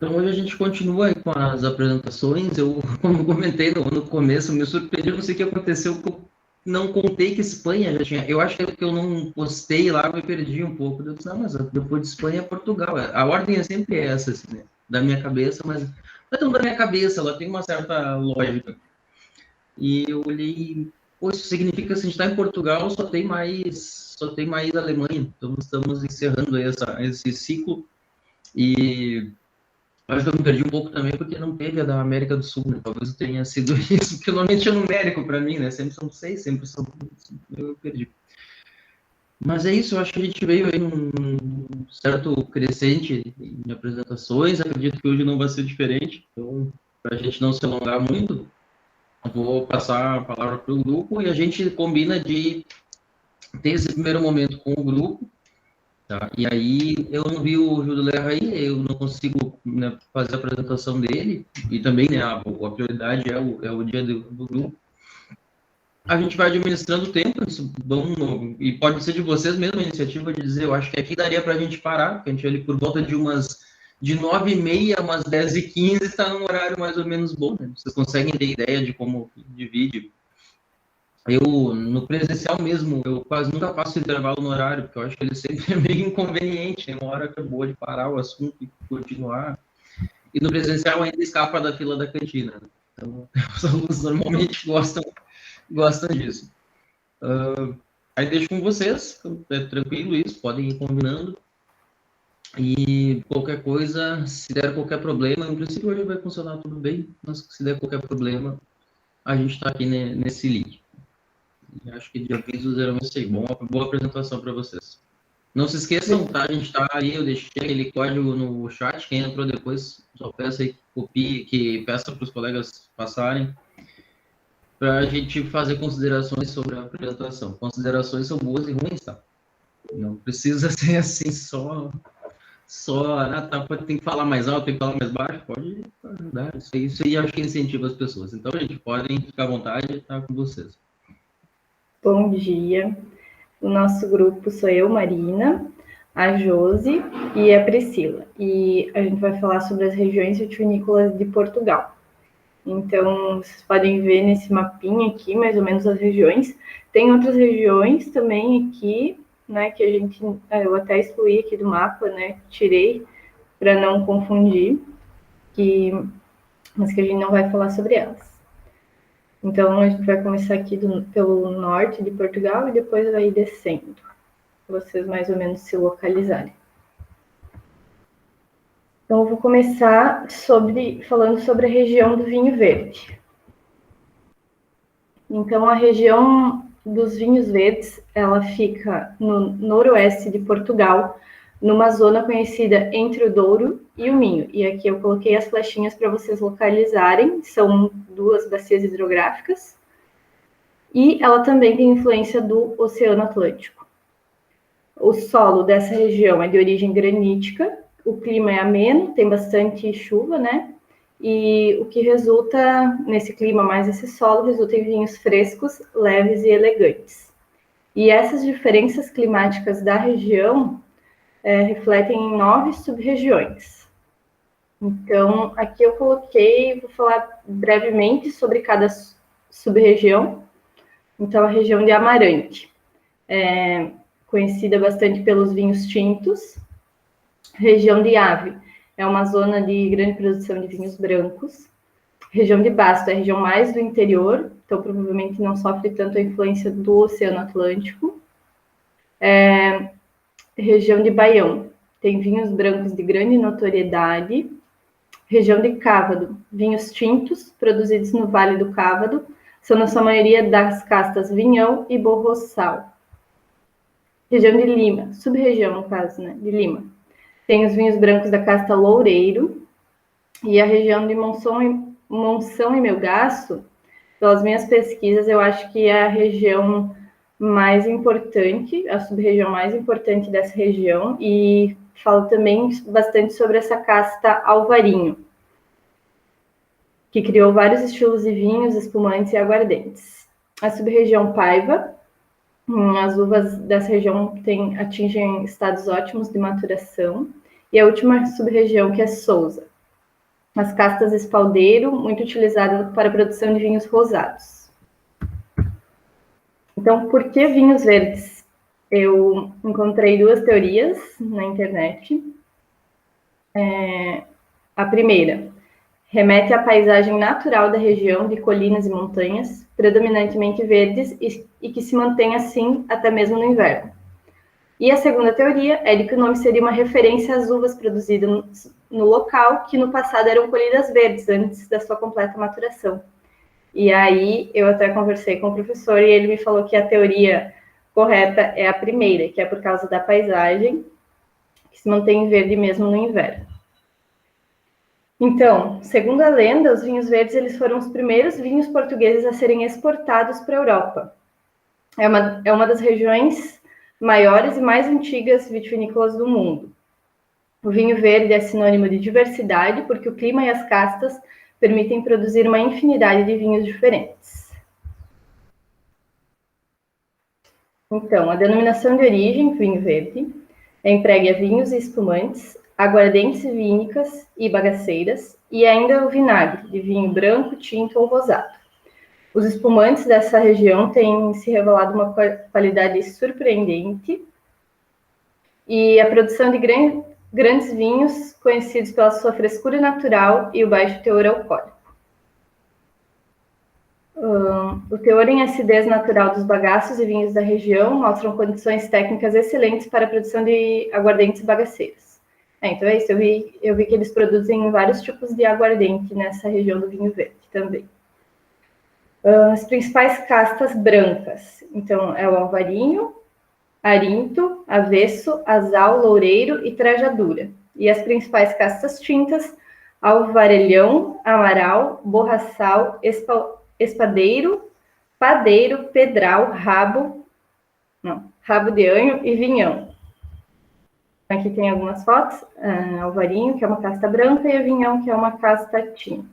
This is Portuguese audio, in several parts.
Então, hoje a gente continua aí com as apresentações. Eu, como eu comentei no começo, me surpreendi, não sei o que aconteceu, que eu não contei que Espanha já tinha. Eu acho que eu não postei lá, me perdi um pouco. Eu disse, não, mas depois de Espanha é Portugal. A ordem é sempre essa, assim, né? Da minha cabeça, mas não é tão da minha cabeça, ela tem uma certa lógica. E eu olhei, pô, isso significa que se a gente está em Portugal, só tem mais Alemanha. Então, estamos encerrando esse ciclo. E acho que eu me perdi um pouco também porque não teve a da América do Sul, né? Talvez tenha sido isso, porque normalmente é numérico para mim, né? Sempre são 6, sempre são. Eu me perdi. Mas é isso, eu acho que a gente veio aí num certo crescente em apresentações. Acredito que hoje não vai ser diferente. Então, para a gente não se alongar muito, eu vou passar a palavra para o grupo e a gente combina de ter esse primeiro momento com o grupo. Tá? E aí, eu não vi o Júlio Lerra aí, eu não consigo, né, fazer a apresentação dele, e também, né, a prioridade é o dia do grupo. A gente vai administrando o tempo, isso bom, e pode ser de vocês mesmo a iniciativa de dizer, eu acho que aqui daria para a gente parar, porque a gente ali por volta de 9h30, umas 10h15, está num horário mais ou menos bom, né? Vocês conseguem ter ideia de como divide. Eu, no presencial mesmo, eu quase nunca faço intervalo no horário, porque eu acho que ele sempre é meio inconveniente, tem uma hora que é boa de parar o assunto e continuar. E no presencial ainda escapa da fila da cantina. Né? Então, os alunos normalmente gostam disso. Aí deixo com vocês, é tranquilo isso, podem ir combinando. E qualquer coisa, se der qualquer problema, no princípio hoje vai funcionar tudo bem, mas se der qualquer problema, a gente está aqui nesse link. Acho que de avisos era isso aí. Boa apresentação para vocês. Não se esqueçam, tá? A gente está aí, eu deixei aquele código no chat. Quem entrou depois, só peço aí que copie, que peça para os colegas passarem, para a gente fazer considerações sobre a apresentação. Considerações são boas e ruins, tá? Não precisa ser assim, tem que falar mais alto, tem que falar mais baixo, pode ajudar. Isso aí acho que incentiva as pessoas. Então, gente, podem ficar à vontade, tá com vocês. Bom dia. O nosso grupo sou eu, Marina, a Josi e a Priscila. E a gente vai falar sobre as regiões vitivinícolas de Portugal. Então, vocês podem ver nesse mapinha aqui, mais ou menos as regiões. Tem outras regiões também aqui, né, que eu até excluí aqui do mapa, né, tirei para não confundir, mas que a gente não vai falar sobre elas. Então, a gente vai começar aqui pelo norte de Portugal e depois vai descendo, para vocês mais ou menos se localizarem. Então, eu vou começar falando sobre a região do vinho verde. Então, a região dos vinhos verdes, ela fica no noroeste de Portugal, numa zona conhecida entre o Douro e o Minho. E aqui eu coloquei as flechinhas para vocês localizarem, são 2 bacias hidrográficas. E ela também tem influência do Oceano Atlântico. O solo dessa região é de origem granítica, o clima é ameno, tem bastante chuva, né? E o que resulta nesse clima mais esse solo resulta em vinhos frescos, leves e elegantes. E essas diferenças climáticas da região refletem em 9 sub-regiões. Então, aqui eu vou falar brevemente sobre cada sub-região. Então, a região de Amarante, conhecida bastante pelos vinhos tintos. Região de Ave, é uma zona de grande produção de vinhos brancos. Região de Basto é a região mais do interior, então provavelmente não sofre tanto a influência do Oceano Atlântico. Região de Baião, tem vinhos brancos de grande notoriedade. Região de Cávado, vinhos tintos produzidos no Vale do Cávado, são na sua maioria das castas Vinhão e Borroçal. Região de Lima, sub-região no caso, né, de Lima. Tem os vinhos brancos da casta Loureiro. E a região de Monção e Melgaço, pelas minhas pesquisas, eu acho que é a região mais importante, a sub-região mais importante dessa região, e falo também bastante sobre essa casta Alvarinho, que criou vários estilos de vinhos, espumantes e aguardentes. A sub-região Paiva, as uvas dessa região atingem estados ótimos de maturação. E a última sub-região, que é Sousa. as castas espaldeiro, muito utilizadas para a produção de vinhos rosados. Então, por que vinhos verdes? Eu encontrei 2 teorias na internet. A primeira, remete à paisagem natural da região de colinas e montanhas, predominantemente verdes e que se mantém assim até mesmo no inverno. E a segunda teoria é de que o nome seria uma referência às uvas produzidas no local, que no passado eram colhidas verdes, antes da sua completa maturação. E aí eu até conversei com o professor e ele me falou que a teoria correta é a primeira, que é por causa da paisagem, que se mantém verde mesmo no inverno. Então, segundo a lenda, os vinhos verdes eles foram os primeiros vinhos portugueses a serem exportados para a Europa. É uma das regiões maiores e mais antigas vitivinícolas do mundo. O vinho verde é sinônimo de diversidade, porque o clima e as castas permitem produzir uma infinidade de vinhos diferentes. Então, a denominação de origem, vinho verde, é empregue a vinhos e espumantes, aguardentes vinícolas e bagaceiras, e ainda o vinagre, de vinho branco, tinto ou rosado. Os espumantes dessa região têm se revelado uma qualidade surpreendente, e a produção de grandes vinhos, conhecidos pela sua frescura natural e o baixo teor alcoólico. O teor em acidez natural dos bagaços e vinhos da região mostram condições técnicas excelentes para a produção de aguardentes e bagaceiros. Então é isso, eu vi que eles produzem vários tipos de aguardente nessa região do vinho verde também. As principais castas brancas, então é o alvarinho, arinto, avesso, azal, loureiro e trajadura. E as principais castas tintas, alvarelhão, amaral, borraçal, espadeiro, padeiro, pedral, rabo de anho e vinhão. Aqui tem algumas fotos, alvarinho, que é uma casta branca, e o vinhão, que é uma casta tinta.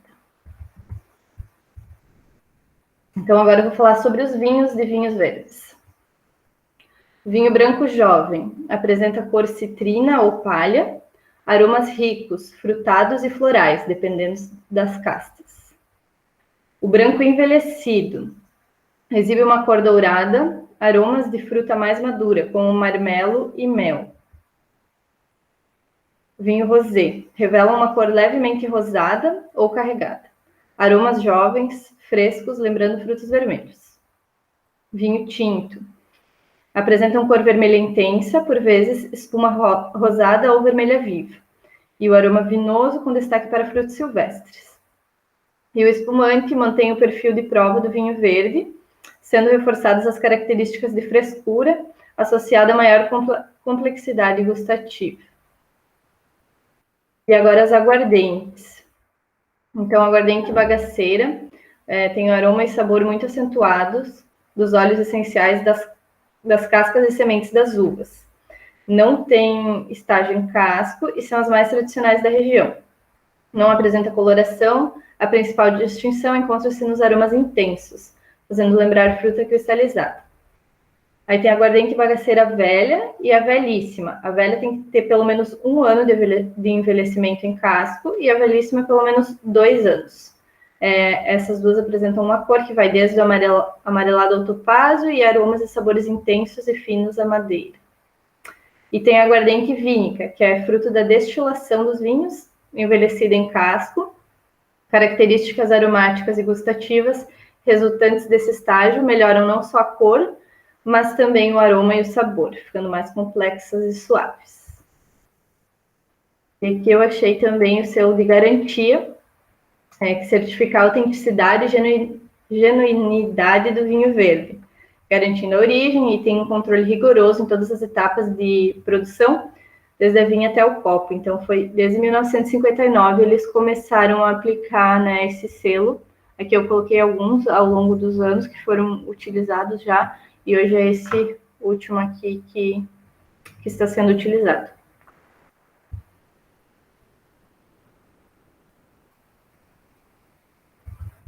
Então, agora eu vou falar sobre os vinhos de vinhos verdes. Vinho branco jovem, apresenta cor citrina ou palha, aromas ricos, frutados e florais, dependendo das castas. O branco envelhecido, exibe uma cor dourada, aromas de fruta mais madura, como marmelo e mel. Vinho rosé, revela uma cor levemente rosada ou carregada. Aromas jovens, frescos, lembrando frutos vermelhos. Vinho tinto, apresentam cor vermelha intensa, por vezes espuma rosada ou vermelha viva, e o aroma vinoso com destaque para frutos silvestres. E o espumante mantém o perfil de prova do vinho verde, sendo reforçadas as características de frescura, associada a maior complexidade gustativa. E agora as aguardentes. Então, a aguardente bagaceira tem um aroma e sabor muito acentuados dos óleos essenciais das cascas e sementes das uvas. Não tem estágio em casco e são as mais tradicionais da região. Não apresenta coloração, a principal distinção encontra-se nos aromas intensos, fazendo lembrar fruta cristalizada. Aí tem a aguardente bagaceira velha e a velhíssima. A velha tem que ter pelo menos 1 ano de envelhecimento em casco e a velhíssima pelo menos 2 anos. Essas duas apresentam uma cor que vai desde o amarelado ao topázio e aromas e sabores intensos e finos à madeira. E tem a aguardente vínica, que é fruto da destilação dos vinhos, envelhecida em casco. Características aromáticas e gustativas resultantes desse estágio melhoram não só a cor, mas também o aroma e o sabor, ficando mais complexas e suaves. E aqui eu achei também o selo de garantia, que certifica a autenticidade e genuinidade do vinho verde, garantindo a origem e tem um controle rigoroso em todas as etapas de produção, desde a vinha até o copo. Então, foi desde 1959 eles começaram a aplicar, né, esse selo. Aqui eu coloquei alguns ao longo dos anos que foram utilizados já, e hoje é esse último aqui que está sendo utilizado.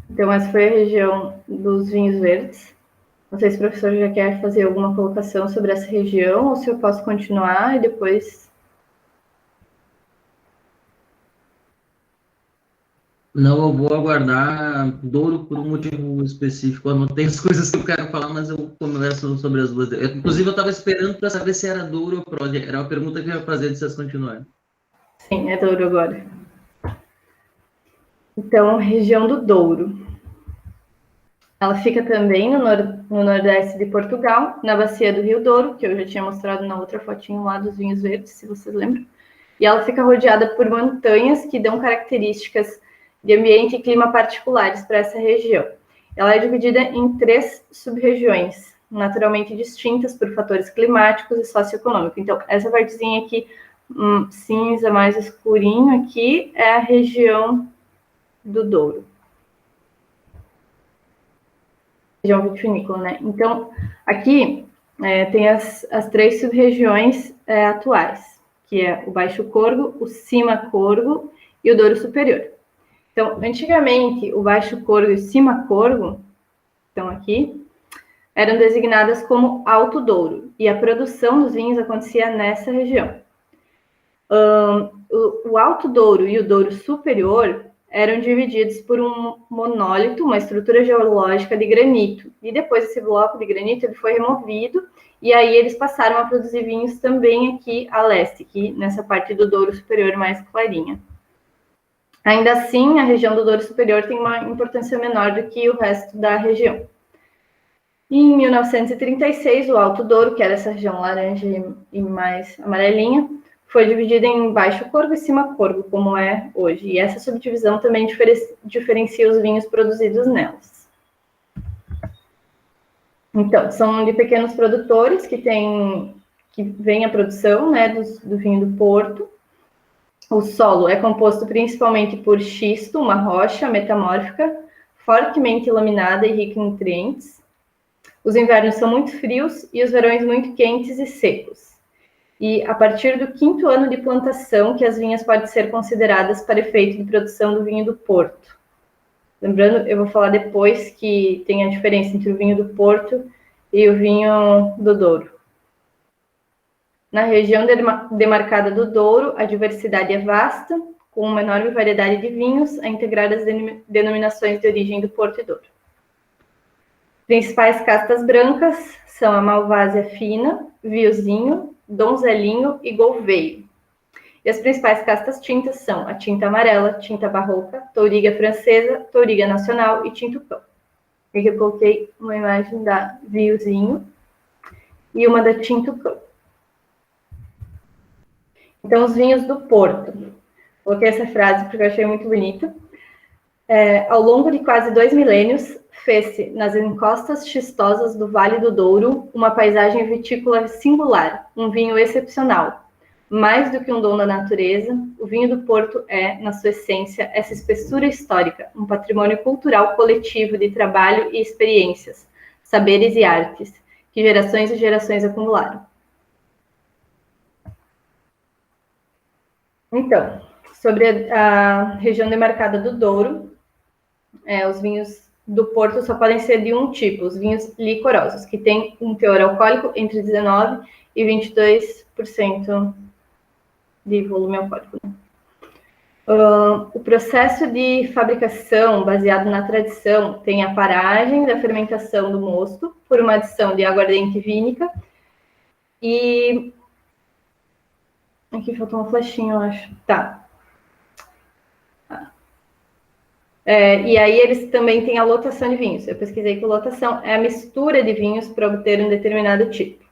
Então, essa foi a região dos vinhos verdes. Não sei se o professor já quer fazer alguma colocação sobre essa região, ou se eu posso continuar e depois... Não, eu vou aguardar Douro por um motivo específico. Eu anotei as coisas que eu quero falar, mas eu converso sobre as duas. Inclusive, eu estava esperando para saber se era Douro ou Prod. Era uma pergunta que eu ia fazer de vocês continuarem. Sim, é Douro agora. Então, região do Douro. Ela fica também no nordeste de Portugal, na bacia do Rio Douro, que eu já tinha mostrado na outra fotinho lá dos vinhos verdes, se vocês lembram. E ela fica rodeada por montanhas que dão características de ambiente e clima particulares para essa região. Ela é dividida em 3 sub-regiões, naturalmente distintas por fatores climáticos e socioeconômicos. Então, essa partezinha aqui, cinza mais escurinho aqui, é a região do Douro. Região vitivinícola, né? Então, aqui tem as 3 sub-regiões atuais, que é o Baixo Corgo, o Cima Corgo e o Douro Superior. Então, antigamente, o Baixo Corgo e o Cima Corgo, estão aqui, eram designadas como Alto Douro, e a produção dos vinhos acontecia nessa região. O Alto Douro e o Douro Superior eram divididos por um monólito, uma estrutura geológica de granito. E depois esse bloco de granito ele foi removido, e aí eles passaram a produzir vinhos também aqui a leste, aqui nessa parte do Douro Superior mais clarinha. Ainda assim, a região do Douro Superior tem uma importância menor do que o resto da região. Em 1936, o Alto Douro, que era essa região laranja e mais amarelinha, foi dividida em Baixo Corgo e Cima Corgo, como é hoje. E essa subdivisão também diferencia os vinhos produzidos nelas. Então, são de pequenos produtores que vem a produção, né, do vinho do Porto. O solo é composto principalmente por xisto, uma rocha metamórfica, fortemente laminada e rica em nutrientes. Os invernos são muito frios e os verões muito quentes e secos. E a partir do 5º ano de plantação que as vinhas podem ser consideradas para efeito de produção do vinho do Porto. Lembrando, eu vou falar depois que tem a diferença entre o vinho do Porto e o vinho do Douro. Na região demarcada do Douro, a diversidade é vasta, com uma enorme variedade de vinhos a integrar as denominações de origem do Porto e Douro. Principais castas brancas são a Malvásia fina, Viozinho, Donzelinho e Gouveia. E as principais castas tintas são a tinta amarela, tinta barroca, touriga francesa, touriga nacional e tinto cão. Aqui eu coloquei uma imagem da Viozinho e uma da tinto cão. Então, os vinhos do Porto. Coloquei essa frase porque eu achei muito bonita. Ao longo de quase 2 milênios, fez-se, nas encostas xistosas do Vale do Douro, uma paisagem vitícola singular, um vinho excepcional. Mais do que um dom da natureza, o vinho do Porto é, na sua essência, essa espessura histórica, um patrimônio cultural coletivo de trabalho e experiências, saberes e artes, que gerações e gerações acumularam. Então, sobre a região demarcada do Douro, os vinhos do Porto só podem ser de um tipo, os vinhos licorosos, que têm um teor alcoólico entre 19% e 22% de volume alcoólico. O processo de fabricação, baseado na tradição, tem a paragem da fermentação do mosto por uma adição de aguardente vínica e... Aqui faltou uma flechinha, eu acho. Tá. E aí eles também têm a lotação de vinhos. Eu pesquisei que lotação é a mistura de vinhos para obter um determinado tipo.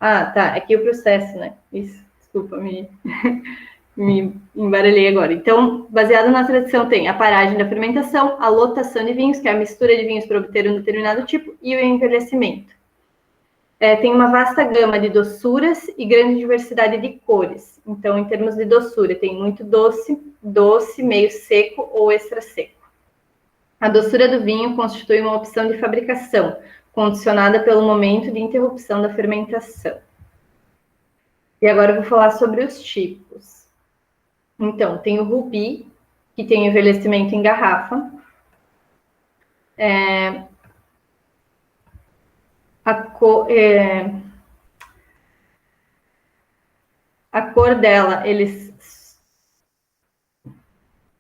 Ah, tá. Aqui o processo, né? Isso, desculpa, me embaralhei agora. Então, baseado na tradição, tem a paragem da fermentação, a lotação de vinhos, que é a mistura de vinhos para obter um determinado tipo, e o envelhecimento. Tem uma vasta gama de doçuras e grande diversidade de cores. Então, em termos de doçura, tem muito doce, doce, meio seco ou extra seco. A doçura do vinho constitui uma opção de fabricação, condicionada pelo momento de interrupção da fermentação. E agora eu vou falar sobre os tipos. Então, tem o Rubi, que tem envelhecimento em garrafa. A cor dela,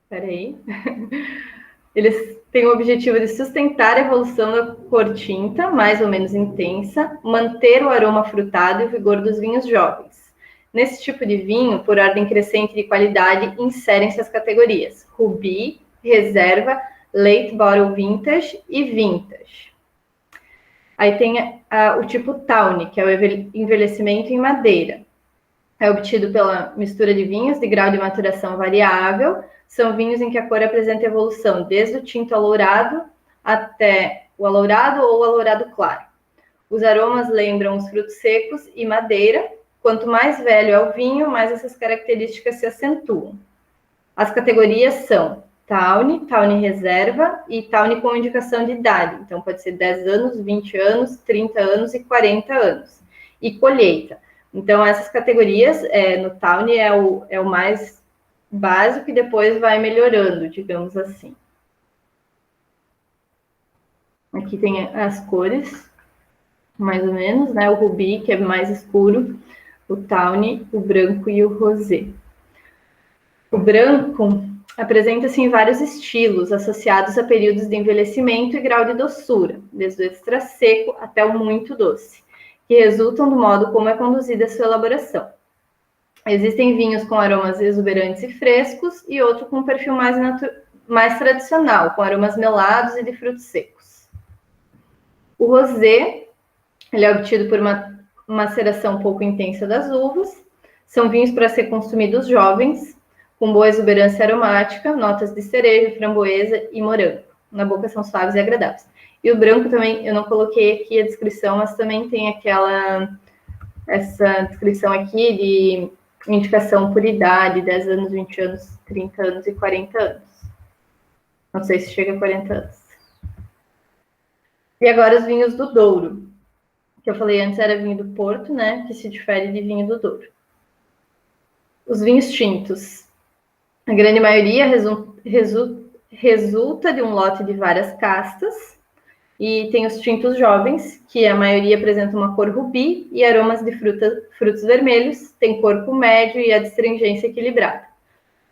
Peraí. Eles têm o objetivo de sustentar a evolução da cor tinta, mais ou menos intensa, manter o aroma frutado e o vigor dos vinhos jovens. Nesse tipo de vinho, por ordem crescente de qualidade, inserem-se as categorias Ruby, Reserva, Late Bottle Vintage e Vintage. Aí tem o tipo Tawny, que é o envelhecimento em madeira. É obtido pela mistura de vinhos de grau de maturação variável. São vinhos em que a cor apresenta evolução desde o tinto alourado até o alourado ou o alourado claro. Os aromas lembram os frutos secos e madeira. Quanto mais velho é o vinho, mais essas características se acentuam. As categorias são Tawny, Tawny Reserva e Tawny com indicação de idade. Então, pode ser 10 anos, 20 anos, 30 anos e 40 anos. E colheita. Então, essas categorias, no Tawny é o mais básico e depois vai melhorando, digamos assim. Aqui tem as cores, mais ou menos, né? O Ruby, que é mais escuro, o Tawny, o branco e o rosé. O branco apresenta-se em vários estilos, associados a períodos de envelhecimento e grau de doçura, desde o extra seco até o muito doce, que resultam do modo como é conduzida a sua elaboração. Existem vinhos com aromas exuberantes e frescos e outro com um perfil mais tradicional, com aromas melados e de frutos secos. O rosé, ele é obtido por uma maceração pouco intensa das uvas. São vinhos para ser consumidos jovens, com boa exuberância aromática, notas de cereja, framboesa e morango. Na boca são suaves e agradáveis. E o branco também, eu não coloquei aqui a descrição, mas também tem essa descrição aqui de indicação por idade, 10 anos, 20 anos, 30 anos e 40 anos. Não sei se chega a 40 anos. E agora os vinhos do Douro, que eu falei antes era vinho do Porto, né, que se difere de vinho do Douro. Os vinhos tintos. A grande maioria resulta de um lote de várias castas, e tem os tintos jovens, que a maioria apresenta uma cor rubi e aromas de frutos vermelhos, tem corpo médio e adstringência equilibrada.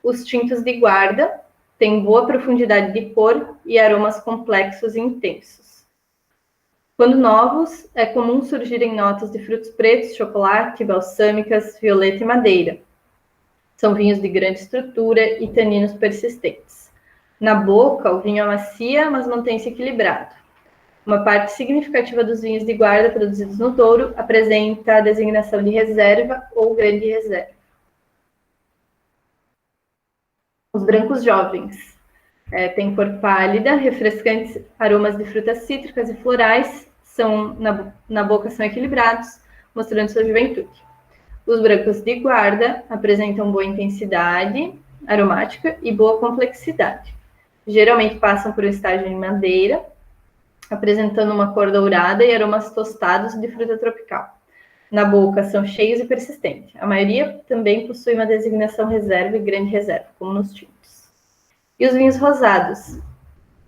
Os tintos de guarda têm boa profundidade de cor e aromas complexos e intensos. Quando novos, é comum surgirem notas de frutos pretos, chocolate, balsâmicas, violeta e madeira. São vinhos de grande estrutura e taninos persistentes. Na boca, o vinho é macia, mas mantém-se equilibrado. Uma parte significativa dos vinhos de guarda produzidos no Douro apresenta a designação de reserva ou grande reserva. Os brancos jovens têm cor pálida, refrescantes aromas de frutas cítricas e florais, na boca são equilibrados, mostrando sua juventude. Os brancos de guarda apresentam boa intensidade aromática e boa complexidade. Geralmente passam por um estágio em madeira, apresentando uma cor dourada e aromas tostados de fruta tropical. Na boca são cheios e persistentes. A maioria também possui uma designação reserva e grande reserva, como nos tintos. E os vinhos rosados.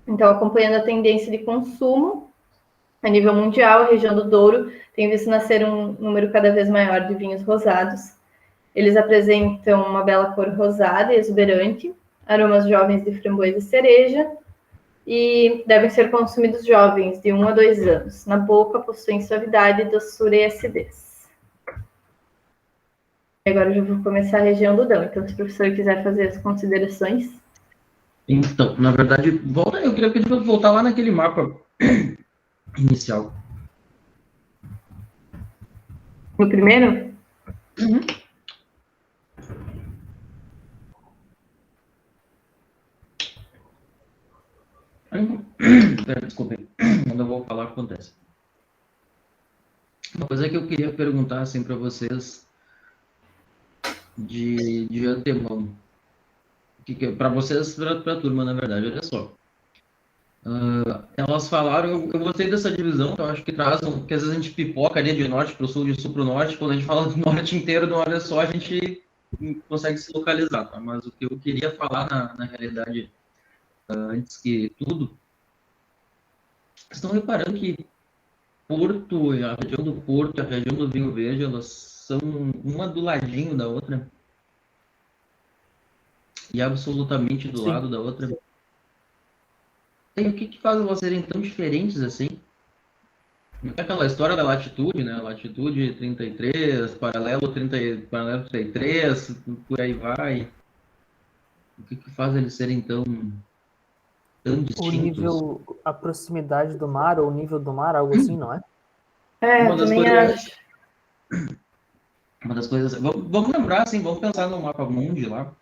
Então, acompanhando a tendência de consumo, a nível mundial, a região do Douro tem visto nascer um número cada vez maior de vinhos rosados. Eles apresentam uma bela cor rosada e exuberante, aromas jovens de framboesa e cereja, e devem ser consumidos jovens, de 1 a 2 anos. Na boca, possuem suavidade, doçura e acidez. Agora eu já vou começar a região do Dão. Então, se o professor quiser fazer as considerações. Então, na verdade, eu queria pedir para voltar lá naquele mapa inicial. No primeiro? Uhum. Desculpe, quando eu vou falar, acontece. Uma coisa que eu queria perguntar assim, para vocês de antemão, para vocês, para a turma, na verdade, olha só. Elas falaram, eu gostei dessa divisão, eu acho que traz, porque às vezes a gente pipoca ali de norte para o sul, de sul para o norte, quando a gente fala do norte inteiro de uma hora só, a gente consegue se localizar, tá? Mas o que eu queria falar na realidade, antes que tudo, vocês estão reparando que Porto, a região do Porto e a região do Vinho Verde, elas são uma do ladinho da outra. e absolutamente do Sim. lado da outra. E o que faz elas serem tão diferentes assim? É aquela história da latitude, né? Latitude 33, paralelo 33, por aí vai. O que faz eles serem tão O distintos? nível, a proximidade do mar, ou o nível do mar, algo assim, não é? Eu também acho. Uma das coisas. Vamos lembrar, assim, vamos pensar no mapa mundi lá.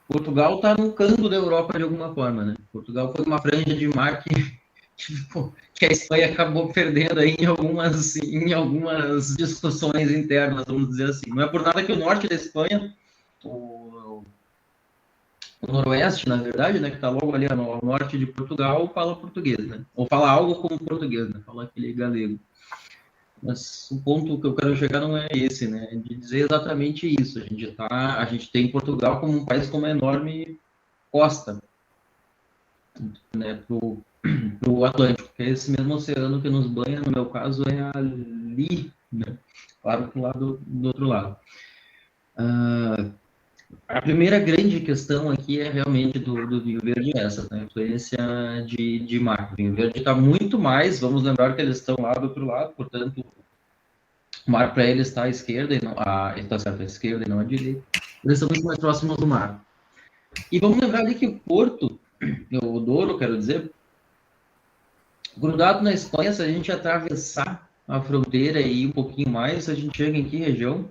Portugal está no canto da Europa de alguma forma, né? Portugal foi uma franja de mar que a Espanha acabou perdendo aí em algumas discussões internas, vamos dizer assim. Não é por nada que o norte da Espanha, o noroeste, na verdade, né, que está logo ali ao norte de Portugal, fala português, né? Ou fala algo como português, né? Fala aquele galego. Mas o ponto que eu quero chegar não é esse, né? É de dizer exatamente isso. A gente tem Portugal como um país com uma enorme costa, né, pro Atlântico, que é esse mesmo oceano que nos banha, no meu caso, é ali, né? Claro que do outro lado. A primeira grande questão aqui é realmente do vinho verde essa, né? A influência de mar. O vinho verde está muito mais, vamos lembrar que eles estão lá do outro lado, portanto, o mar para eles está à esquerda, está certo, à esquerda e não à direita. Eles estão muito mais próximos do mar. E vamos lembrar ali que o Porto, o Douro, quero dizer, grudado na Espanha, se a gente atravessar a fronteira e ir um pouquinho mais, a gente chega em que região?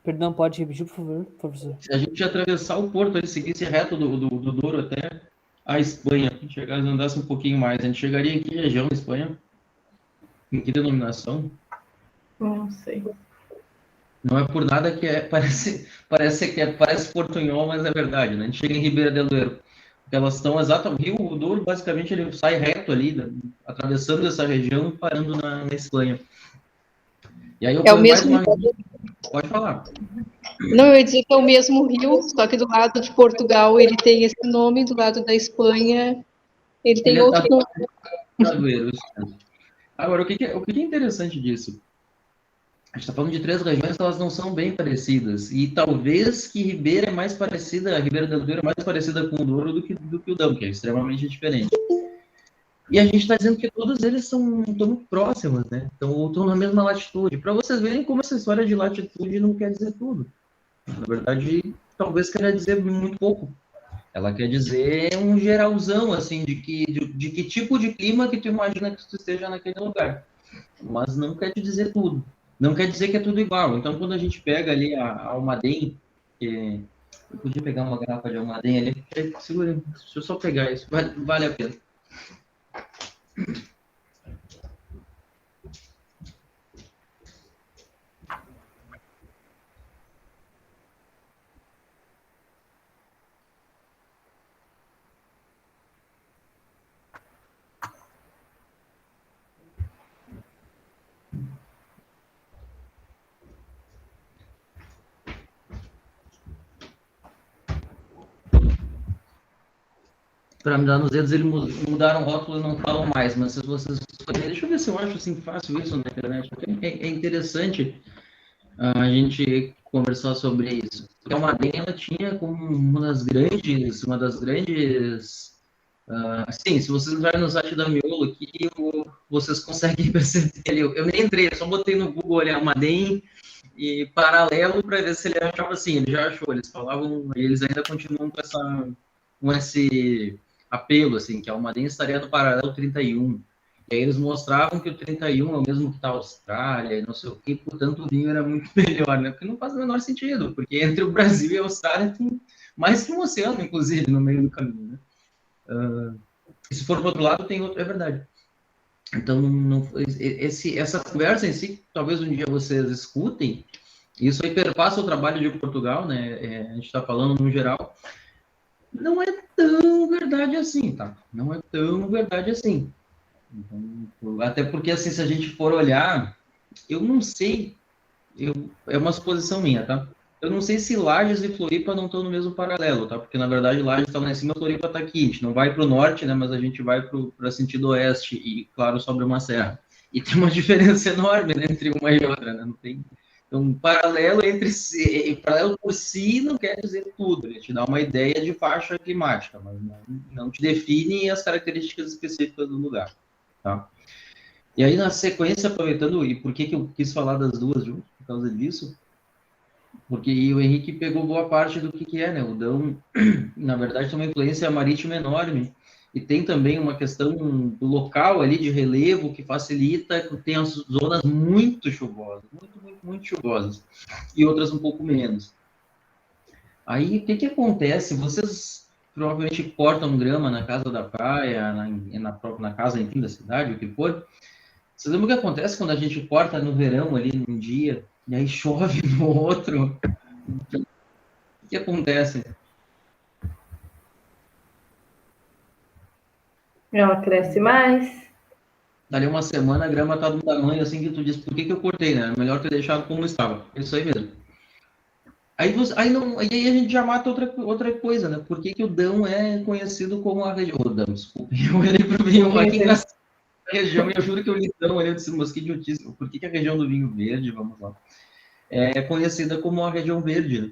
Perdão, pode repetir, por favor, professor? Se a gente atravessar o Porto, ele seguisse reto do Douro até a Espanha, chegar, andasse um pouquinho mais, a gente chegaria em que região da Espanha? Em que denominação? Não sei. Não é por nada que parece portunhol, mas é verdade, né? A gente chega em Ribeira del Duero. Elas estão exatamente. O Rio Douro, basicamente, ele sai reto ali, né, atravessando essa região e parando na Espanha. E aí eu o mesmo. Pode falar. Não, eu ia dizer que é o mesmo rio, só que do lado de Portugal ele tem esse nome, do lado da Espanha ele tem outro nome. Agora, o que é interessante disso? A gente está falando de 3 regiões que elas não são bem parecidas. E talvez que Ribeira é mais parecida, a Ribeira del Duero é mais parecida com o Douro do que o Dão, que é extremamente diferente. E a gente está dizendo que todos eles estão muito próximos, né? Estão na mesma latitude. Para vocês verem como essa história de latitude não quer dizer tudo. Na verdade, talvez queira dizer muito pouco. Ela quer dizer um geralzão, assim, de que tipo de clima que tu imagina que tu esteja naquele lugar. Mas não quer te dizer tudo. Não quer dizer que é tudo igual. Então, quando a gente pega ali a Almaden, eu podia pegar uma garrafa de Almaden ali. Segura, deixa eu só pegar isso. Vale a pena. Para me dar nos dedos, eles mudaram o rótulo e não falam mais, mas se vocês... Deixa eu ver se eu acho assim fácil isso na internet, porque é interessante a gente conversar sobre isso. Porque a Almaden, ela tinha como uma das grandes... Sim, se vocês entrarem no site da Miolo aqui, vocês conseguem perceber ali. Eu nem entrei, eu só botei no Google ali Almaden e paralelo para ver se ele achava assim. Ele já achou, eles falavam, e eles ainda continuam com esse apelo, assim, que a Almaden estaria no paralelo 31. E aí eles mostravam que o 31 é o mesmo que está a Austrália, e não sei o quê, portanto o vinho era muito melhor, né? Porque não faz o menor sentido, porque entre o Brasil e a Austrália tem mais que um oceano, inclusive, no meio do caminho, né? Se for para outro lado, tem outro, é verdade. Então, essa conversa em si, talvez um dia vocês escutem, isso aí perpassa o trabalho de Portugal, né? A gente está falando no geral, não é tão verdade assim, tá? Não é tão verdade assim. Então, até porque, assim, se a gente for olhar, eu não sei, é uma suposição minha, tá? Eu não sei se Lages e Floripa não estão no mesmo paralelo, tá? Porque, na verdade, Lages está lá em cima, Floripa está aqui. A gente não vai para o norte, né? Mas a gente vai para sentido oeste e, claro, sobre uma serra. E tem uma diferença enorme, né, entre uma e outra, né? um paralelo entre si, paralelo por si não quer dizer tudo, ele te dá uma ideia de faixa climática, mas não te define as características específicas do lugar, tá? E aí, na sequência, aproveitando, e por que eu quis falar das duas juntas, por causa disso, porque o Henrique pegou boa parte do que é, né? O Dão, na verdade, tem uma influência marítima enorme, e tem também uma questão do local ali de relevo que facilita, tem as zonas muito chuvosas, muito chuvosas, e outras um pouco menos. Aí, o que acontece? Vocês provavelmente cortam grama na casa da praia, na casa, enfim, da cidade, o que for. Você lembra o que acontece quando a gente corta no verão ali num dia, e aí chove no outro? O que acontece? Ela cresce mais. Dali uma semana a grama tá do tamanho assim que tu diz, por que eu cortei, né? Melhor ter deixado como estava. É isso aí mesmo. Aí a gente já mata outra coisa, né? Por que o Dão é conhecido como a região... Oh, Dão, desculpa. Eu olhei pro vinho, olha que engraçado. A região, eu juro que eu li Dão, eu disse, mas que idiotice. Por que a região do vinho verde, vamos lá, é conhecida como a região verde, né?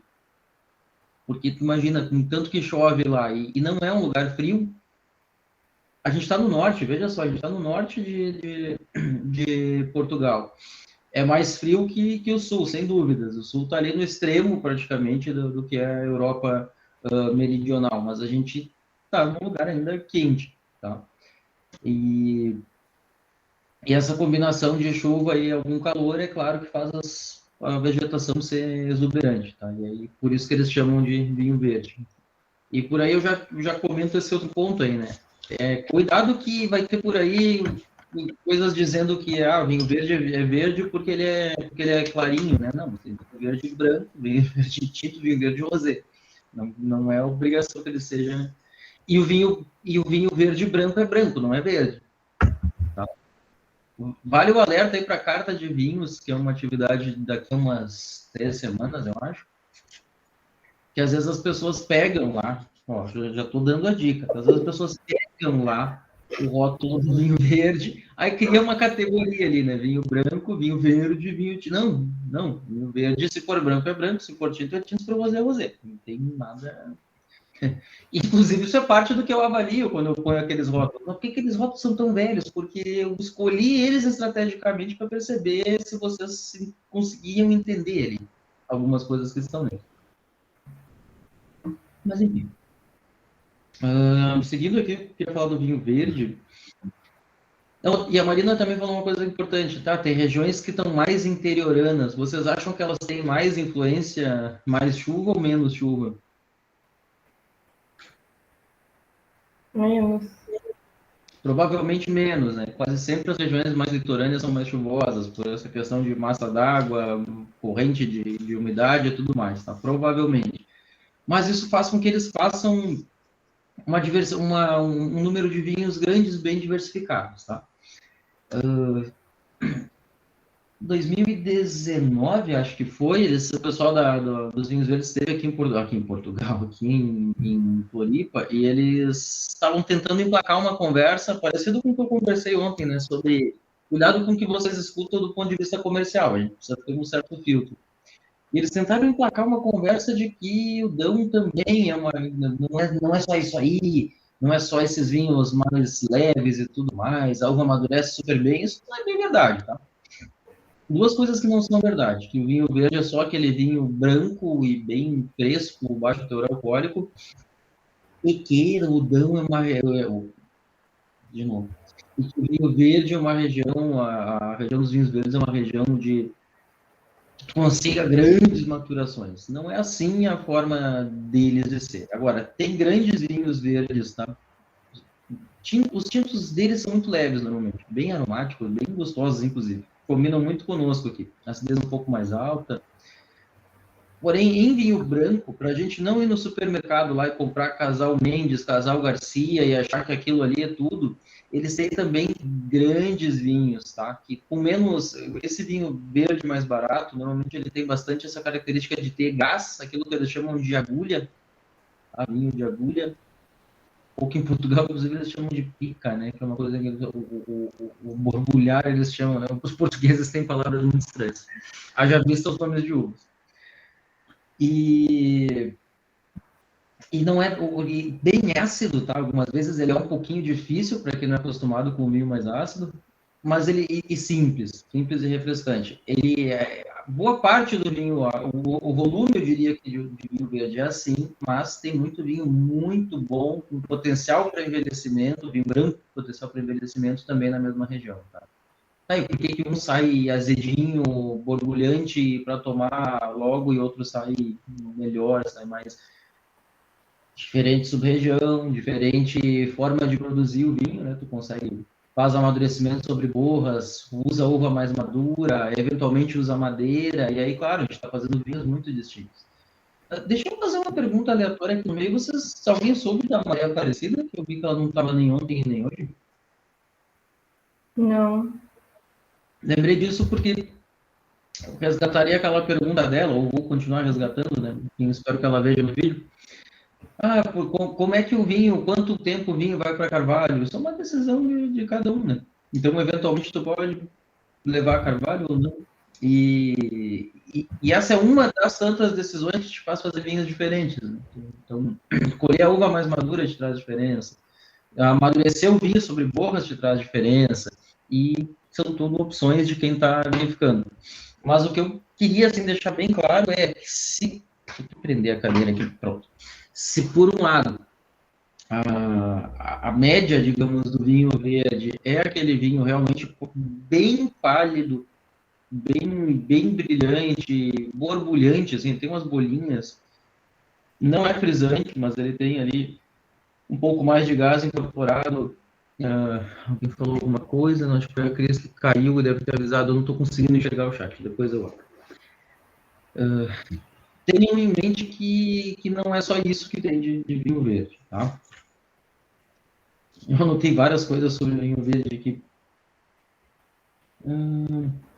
Porque tu imagina, com tanto que chove lá, e não é um lugar frio, a gente está no norte, veja só, a gente está no norte de Portugal. É mais frio que o sul, sem dúvidas. O sul está ali no extremo, praticamente, do que é a Europa meridional, mas a gente está num lugar ainda quente, tá? E essa combinação de chuva e algum calor, é claro que faz a vegetação ser exuberante, tá? E aí, por isso que eles chamam de vinho verde. E por aí eu já comento esse outro ponto aí, né? Cuidado que vai ter por aí coisas dizendo que vinho verde é verde porque ele é clarinho, né? Não, tem vinho verde e branco, vinho verde tinto, vinho verde rosé. Não é obrigação que ele seja, né? E o vinho verde e branco é branco, não é verde. Tá? Vale o alerta aí para a carta de vinhos, que é uma atividade daqui a umas 3 semanas, eu acho, que às vezes as pessoas pegam lá, ó, já estou dando a dica, às vezes as pessoas pegam lá o rótulo do vinho verde, aí cria uma categoria ali, né? Vinho branco, vinho verde, vinho tinto. Não, vinho verde, se for branco é branco, se for tinto é tinto, se for rosé é rosé. Não tem nada. Inclusive, isso é parte do que eu avalio quando eu ponho aqueles rótulos. Por que aqueles rótulos são tão velhos? Porque eu escolhi eles estrategicamente para perceber se vocês conseguiam entender ali algumas coisas que estão neles. Mas enfim. Seguindo aqui, eu queria falar do vinho verde. Não, e a Marina também falou uma coisa importante, tá? Tem regiões que estão mais interioranas. Vocês acham que elas têm mais influência, mais chuva ou menos chuva? Menos. Provavelmente menos, né? Quase sempre as regiões mais litorâneas são mais chuvosas, por essa questão de massa d'água, corrente de umidade e tudo mais, tá? Provavelmente. Mas isso faz com que eles façam um número de vinhos grandes, bem diversificados, tá? 2019, acho que foi, o pessoal dos vinhos verdes esteve aqui em Portugal, aqui em Floripa, e eles estavam tentando emplacar uma conversa parecido com o que eu conversei ontem, né, sobre cuidado com o que vocês escutam do ponto de vista comercial, a gente precisa ter um certo filtro. E eles tentaram emplacar uma conversa de que o Dão também não é só isso aí, não é só esses vinhos mais leves e tudo mais, a uva amadurece super bem, isso não é bem verdade, tá? Duas coisas que não são verdade, que o vinho verde é só aquele vinho branco e bem fresco, baixo teor alcoólico, e que o Dão é uma... de novo. E que o vinho verde é uma região, a região dos vinhos verdes é uma região de consiga grandes maturações. Não é assim a forma deles de ser. Agora, tem grandes vinhos verdes, tá? Os tintos deles são muito leves, normalmente. Bem aromáticos, bem gostosos, inclusive. Combinam muito conosco aqui. Acidez um pouco mais alta. Porém, em vinho branco, para a gente não ir no supermercado lá e comprar Casal Mendes, Casal Garcia e achar que aquilo ali é tudo, eles têm também grandes vinhos, tá? Que com menos... Esse vinho verde mais barato, normalmente ele tem bastante essa característica de ter gás, aquilo que eles chamam de agulha, vinho de agulha. ou que em Portugal, inclusive, eles chamam de pica, né? Que é uma coisa que o borbulhar eles chamam, né? Os portugueses têm palavras muito estranhas. Haja vista os nomes de uvas. E não é bem ácido, tá? Algumas vezes ele é um pouquinho difícil para quem não é acostumado com o vinho mais ácido, mas ele simples e refrescante. Ele boa parte do vinho, o volume eu diria que de vinho verde é assim, mas tem muito vinho muito bom, com potencial para envelhecimento, vinho branco com potencial para envelhecimento também na mesma região, tá? Aí, por que um sai azedinho, borbulhante para tomar logo e outro sai melhor, sai mais diferente sub-região, diferente forma de produzir o vinho, né? Tu consegue faz amadurecimento sobre borras, usa uva mais madura, eventualmente usa madeira, e aí, claro, a gente está fazendo vinhos muito distintos. Deixa eu fazer uma pergunta aleatória aqui no meio. Alguém soube da Maria Aparecida? Que eu vi que ela não estava nem ontem nem hoje. Não. Lembrei disso porque eu resgataria aquela pergunta dela, ou vou continuar resgatando, né? Eu espero que ela veja no vídeo. Como é que o vinho, quanto tempo o vinho vai para carvalho? Isso é uma decisão de cada um, né? Então, eventualmente, tu pode levar a carvalho ou não. E essa é uma das tantas decisões que te faz fazer vinhos diferentes, né? Então, colher a uva mais madura te traz diferença. Amadurecer o vinho sobre borras te traz diferença. E são tudo opções de quem está verificando. Mas o que eu queria assim, deixar bem claro é que se... Deixa eu prender a cadeira aqui, pronto. Se por um lado a média, digamos, do vinho verde é aquele vinho realmente bem pálido, bem brilhante, borbulhante, assim, tem umas bolinhas, não é frisante, mas ele tem ali um pouco mais de gás incorporado. Alguém falou alguma coisa, não, acho que foi a Cris que caiu e deve ter avisado, eu não estou conseguindo enxergar o chat, depois eu olho. Tenham em mente que não é só isso que tem de vinho verde, tá? Eu anotei várias coisas sobre o vinho verde aqui. A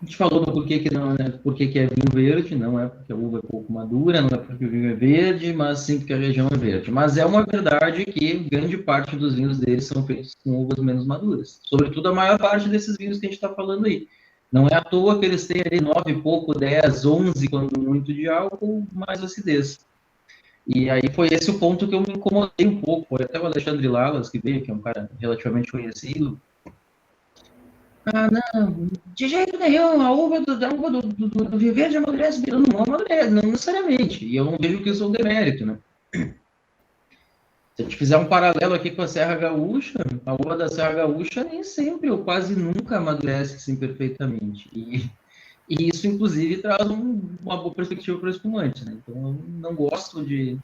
gente falou do porquê que não, né? Porquê que é vinho verde, não é porque a uva é pouco madura, não é porque o vinho é verde, mas sim porque a região é verde. Mas é uma verdade que grande parte dos vinhos deles são feitos com uvas menos maduras. Sobretudo a maior parte desses vinhos que a gente está falando aí. Não é à toa que eles têm ali 9 e pouco, 10, 11, quando muito de álcool, mais acidez. E aí foi esse o ponto que eu me incomodei um pouco. Foi até o Alexandre Lalas, que veio, que é um cara relativamente conhecido. Não, de jeito nenhum, a uva do vinho verde amadurece, não amadurece, não necessariamente. E eu não vejo que isso é um demérito, né? Se a gente fizer um paralelo aqui com a Serra Gaúcha, a uva da Serra Gaúcha nem sempre ou quase nunca amadurece assim perfeitamente. E isso, inclusive, traz uma boa perspectiva para o espumante, né? Então, eu não gosto de...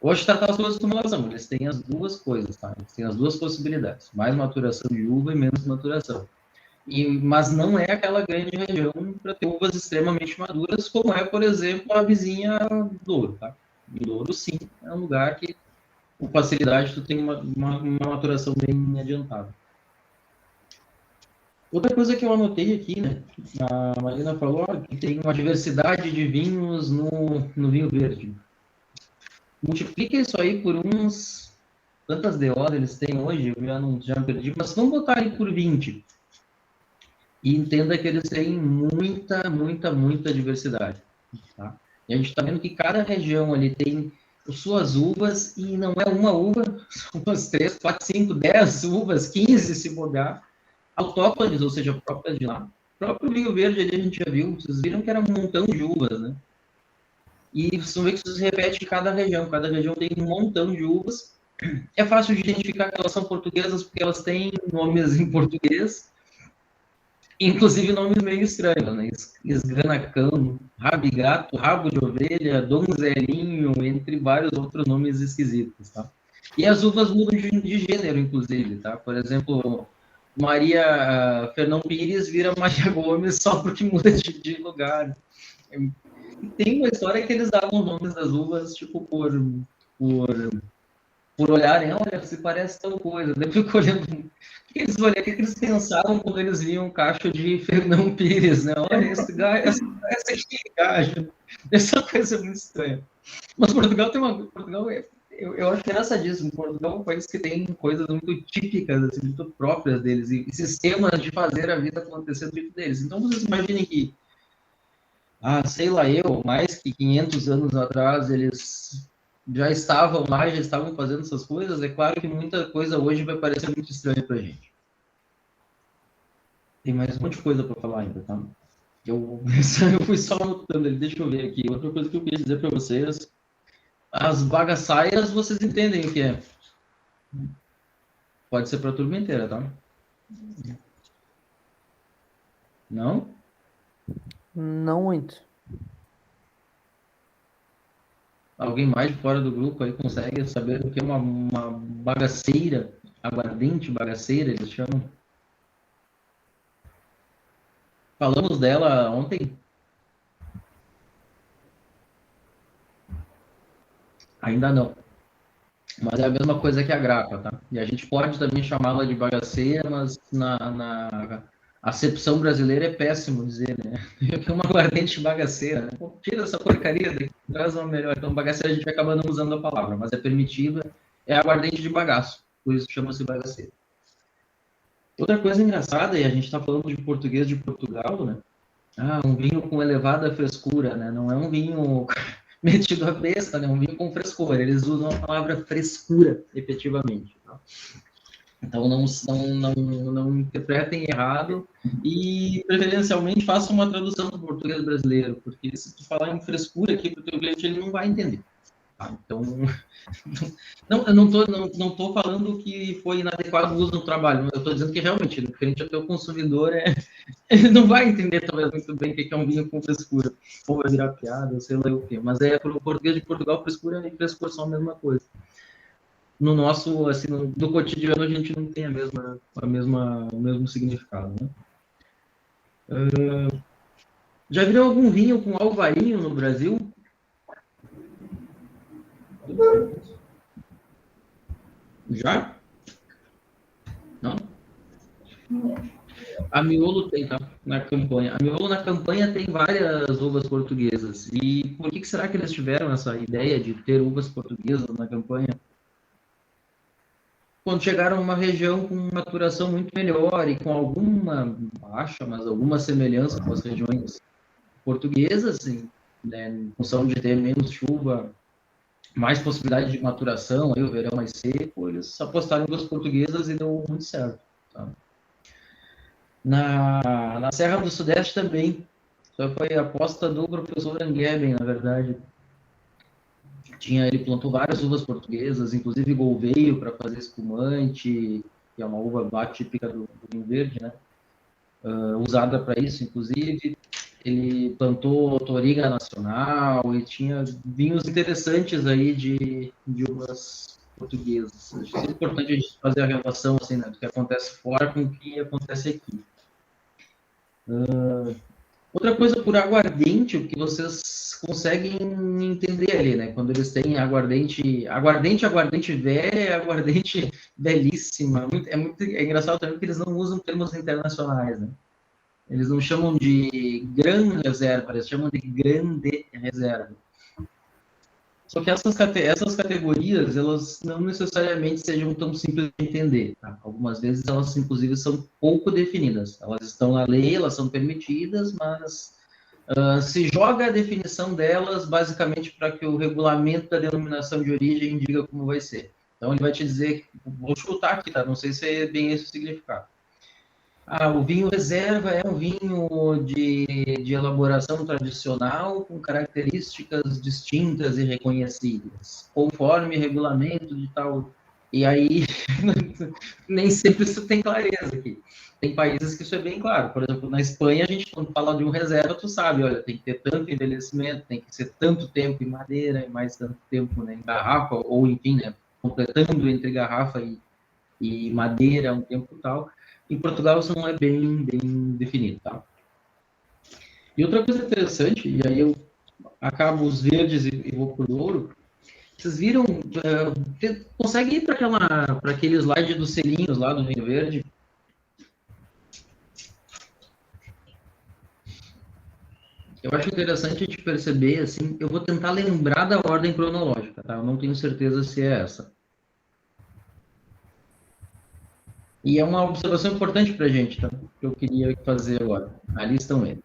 Gosto de tratar as coisas como elas são. Eles têm as duas coisas, tá? Eles têm as duas possibilidades. Mais maturação de uva e menos maturação. Mas não é aquela grande região para ter uvas extremamente maduras, como é, por exemplo, a vizinha Douro, tá? E Douro, sim, é um lugar que com facilidade tu tem uma maturação bem adiantada. Outra coisa que eu anotei aqui, né? A Marina falou que tem uma diversidade de vinhos no vinho verde. Multiplica isso aí por uns... Quantas DO eles têm hoje? Eu já me perdi, mas vamos botar aí por 20. E entenda que eles têm muita diversidade. Tá? E a gente está vendo que cada região ali tem suas uvas, e não é uma uva, são umas 3, 4, 5, 10 uvas, 15 se bobear, autóctones, ou seja, próprias de lá. O próprio vinho verde ali a gente já viu, vocês viram que era um montão de uvas, né? E vocês vão ver que isso se repete em cada região tem um montão de uvas. É fácil de identificar que elas são portuguesas, porque elas têm nomes em português, inclusive nomes meio estranhos, né? Esgranacão, rabigato, rabo de ovelha, donzelinho, entre vários outros nomes esquisitos, tá? E as uvas mudam de gênero, inclusive, tá? Por exemplo, Maria Fernão Pires vira Maria Gomes só porque muda de lugar. E tem uma história que eles davam os nomes das uvas, tipo, por olharem, olha, se parece tal coisa. Daí eu fico olhando, o que eles pensavam quando eles viam o cacho de Fernão Pires, né? Olha, esse aqui gajo. Essa coisa é muito estranha. Mas Portugal Eu acho engraçadíssimo. Portugal é um país que tem coisas muito típicas, assim, muito próprias deles, e sistemas de fazer a vida acontecer do jeito deles. Então, vocês imaginem que, sei lá eu, mais que 500 anos atrás, eles já estavam lá, já estavam fazendo essas coisas. É claro que muita coisa hoje vai parecer muito estranha pra gente. Tem mais um monte de coisa para falar ainda, tá? Eu fui só anotando ali, deixa eu ver aqui. Outra coisa que eu queria dizer para vocês. As bagaçaias, vocês entendem o que é. Pode ser para a turma inteira, tá? Não? Não muito. Alguém mais de fora do grupo aí consegue saber o que é uma bagaceira? Aguardente bagaceira, eles chamam. Falamos dela ontem? Ainda não. Mas é a mesma coisa que a grapa, tá? E a gente pode também chamá-la de bagaceira, mas na acepção brasileira é péssimo dizer, né? É uma aguardente bagaceira, né? Pô, tira essa porcaria daqui, traz uma melhor. Então, bagaceira a gente acaba não usando a palavra, mas é permitida, é aguardente de bagaço, por isso chama-se bagaceira. Outra coisa engraçada, e a gente está falando de português de Portugal, né? Um vinho com elevada frescura, né? Não é um vinho metido à besta, né? Um vinho com frescor. Eles usam a palavra frescura, efetivamente. Tá? Então, não interpretem errado e, preferencialmente, façam uma tradução do português brasileiro, porque se tu falar em frescura aqui para o teu cliente, ele não vai entender. Tá? Então, eu não tô falando que foi inadequado o uso no trabalho, mas eu estou dizendo que, realmente, referente ao teu consumidor, ele não vai entender, talvez, muito bem o que é um vinho com frescura. Ou vai virar piada, sei lá o quê. Mas para o português de Portugal, frescura e frescor são a mesma coisa. No nosso, assim, no cotidiano, a gente não tem o mesmo significado, né? Já viram algum vinho com alvarinho no Brasil? Já? Não? A Miolo tem, tá? Na campanha. A Miolo na campanha tem várias uvas portuguesas. E por que será que eles tiveram essa ideia de ter uvas portuguesas na campanha? Quando chegaram a uma região com maturação muito melhor e com alguma baixa, mas alguma semelhança com as regiões portuguesas, assim, né, em função de ter menos chuva, mais possibilidade de maturação, aí o verão mais seco, eles apostaram em uvas portuguesas e deu muito certo. Tá? Na Serra do Sudeste também, só foi a aposta do professor Angeben, na verdade. Ele plantou várias uvas portuguesas, inclusive Gouveio para fazer espumante, que é uma uva típica do vinho verde, né? Usada para isso, inclusive. Ele plantou Toriga Nacional e tinha vinhos interessantes aí de uvas portuguesas. Acho que é importante a gente fazer a relação assim, né, do que acontece fora com o que acontece aqui. Outra coisa por aguardente, o que vocês conseguem entender ali, né? Quando eles têm aguardente velha, aguardente belíssima. É engraçado também porque eles não usam termos internacionais, né? Eles não chamam de Gran Reserva, eles chamam de Grande Reserva. Só que essas categorias, elas não necessariamente sejam tão simples de entender. Tá? Algumas vezes elas, inclusive, são pouco definidas. Elas estão na lei, elas são permitidas, mas se joga a definição delas basicamente para que o regulamento da denominação de origem diga como vai ser. Então, ele vai te dizer, vou chutar aqui, tá? Não sei se é bem esse o significado. O vinho reserva é um vinho de elaboração tradicional com características distintas e reconhecidas, conforme regulamento de tal. E aí, nem sempre isso tem clareza aqui. Tem países que isso é bem claro. Por exemplo, na Espanha, a gente, quando fala de um reserva, tu sabe, olha, tem que ter tanto envelhecimento, tem que ser tanto tempo em madeira e mais tanto tempo, né, em garrafa, ou enfim, né, completando entre garrafa e madeira um tempo tal. Em Portugal isso não é bem definido, tá? E outra coisa interessante, e aí eu acabo os verdes e vou pro ouro, vocês viram, consegue ir para aquele slide dos selinhos lá do vinho verde? Eu acho interessante a gente perceber, assim, eu vou tentar lembrar da ordem cronológica, tá? Eu não tenho certeza se é essa. E é uma observação importante para a gente, tá? Que eu queria fazer agora. Ali estão eles.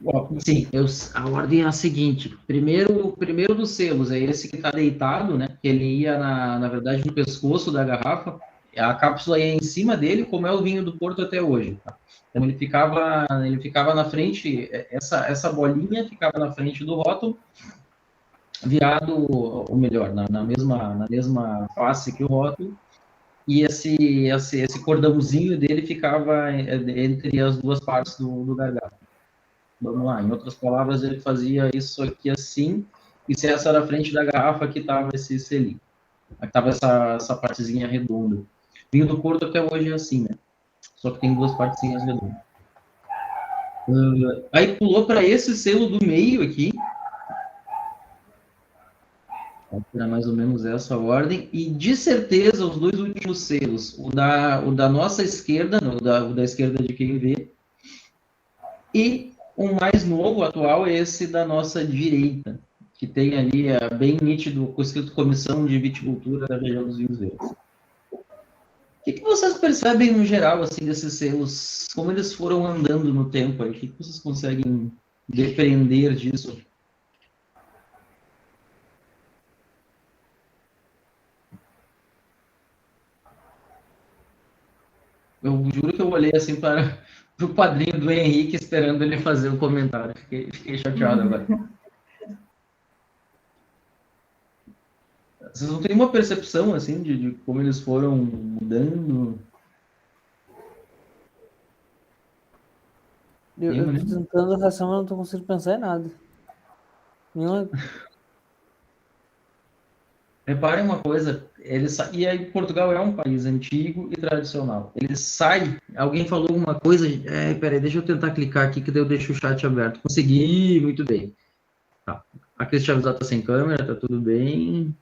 Bom, sim, a ordem é a seguinte. Primeiro dos selos é esse que está deitado, né? Que ele ia, na verdade, no pescoço da garrafa. A cápsula ia em cima dele, como é o vinho do Porto até hoje. Tá? Então, ele ficava na frente, essa bolinha ficava na frente do rótulo, virado, ou melhor, na mesma face que o rótulo, e esse cordãozinho dele ficava entre as duas partes do gargalo. Vamos lá, em outras palavras, ele fazia isso aqui assim, e se essa era a frente da garrafa, aqui estava esse selinho. Aqui estava essa partezinha redonda. Vinho do Porto até hoje é assim, né? Só que tem duas partezinhas redondas. Aí pulou para esse selo do meio aqui. Era mais ou menos essa ordem. E de certeza, os dois últimos selos, o da nossa esquerda, o da esquerda de quem vê, e o mais novo, atual, é esse da nossa direita, que tem ali, bem nítido, escrito Comissão de Viticultura da região dos Vinhos Verdes. O que vocês percebem, no geral, assim, desses selos, como eles foram andando no tempo aí? O que vocês conseguem depreender disso? Eu juro que eu olhei assim para o padrinho do Henrique, esperando ele fazer o comentário. Fiquei chateado agora. Vocês não têm uma percepção, assim, de como eles foram mudando? Eu tô tentando racionar, mas não tô conseguindo pensar em nada. Nenhuma... Reparem uma coisa, e aí Portugal é um país antigo e tradicional. Ele sai, alguém falou alguma coisa, peraí, deixa eu tentar clicar aqui, que daí eu deixo o chat aberto. Consegui, muito bem. Tá. A Cristiane está sem câmera, tá tudo bem.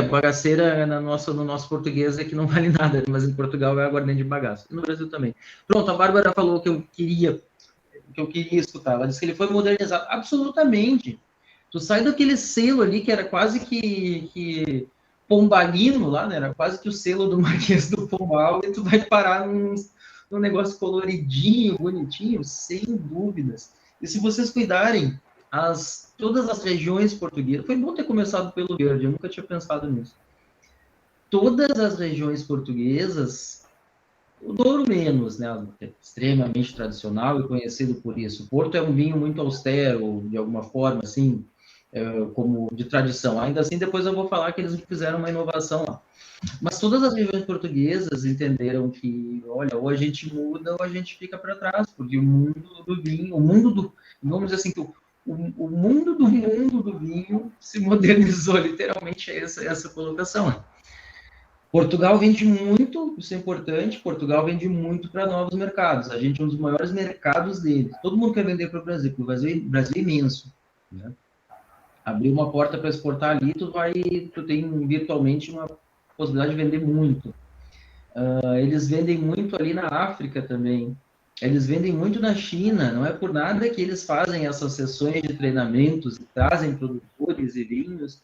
Bagaceira no nosso português é que não vale nada, mas em Portugal é aguardente de bagaço. E no Brasil também. Pronto, a Bárbara falou o que eu queria escutar. Ela disse que ele foi modernizado. Absolutamente. Tu sai daquele selo ali, que era quase que pombalino lá, né? Era quase que o selo do Marquês do Pombal, e tu vai parar num negócio coloridinho, bonitinho, sem dúvidas. E se vocês cuidarem, todas as regiões portuguesas, foi bom ter começado pelo verde, eu nunca tinha pensado nisso. Todas as regiões portuguesas, o Douro menos, né? É extremamente tradicional e conhecido por isso. O Porto é um vinho muito austero, de alguma forma, assim, como de tradição. Ainda assim, depois eu vou falar que eles fizeram uma inovação lá. Mas todas as regiões portuguesas entenderam que, olha, ou a gente muda ou a gente fica para trás, porque o mundo do vinho, vamos dizer assim, que o mundo do vinho se modernizou, literalmente, essa colocação. Portugal vende muito, isso é importante, Portugal vende muito para novos mercados. A gente é um dos maiores mercados deles. Todo mundo quer vender para o Brasil, porque o Brasil é imenso. Né? Abrir uma porta para exportar ali, tu tem virtualmente uma possibilidade de vender muito. Eles vendem muito ali na África também. Eles vendem muito na China. Não é por nada que eles fazem essas sessões de treinamentos e trazem produtores e vinhos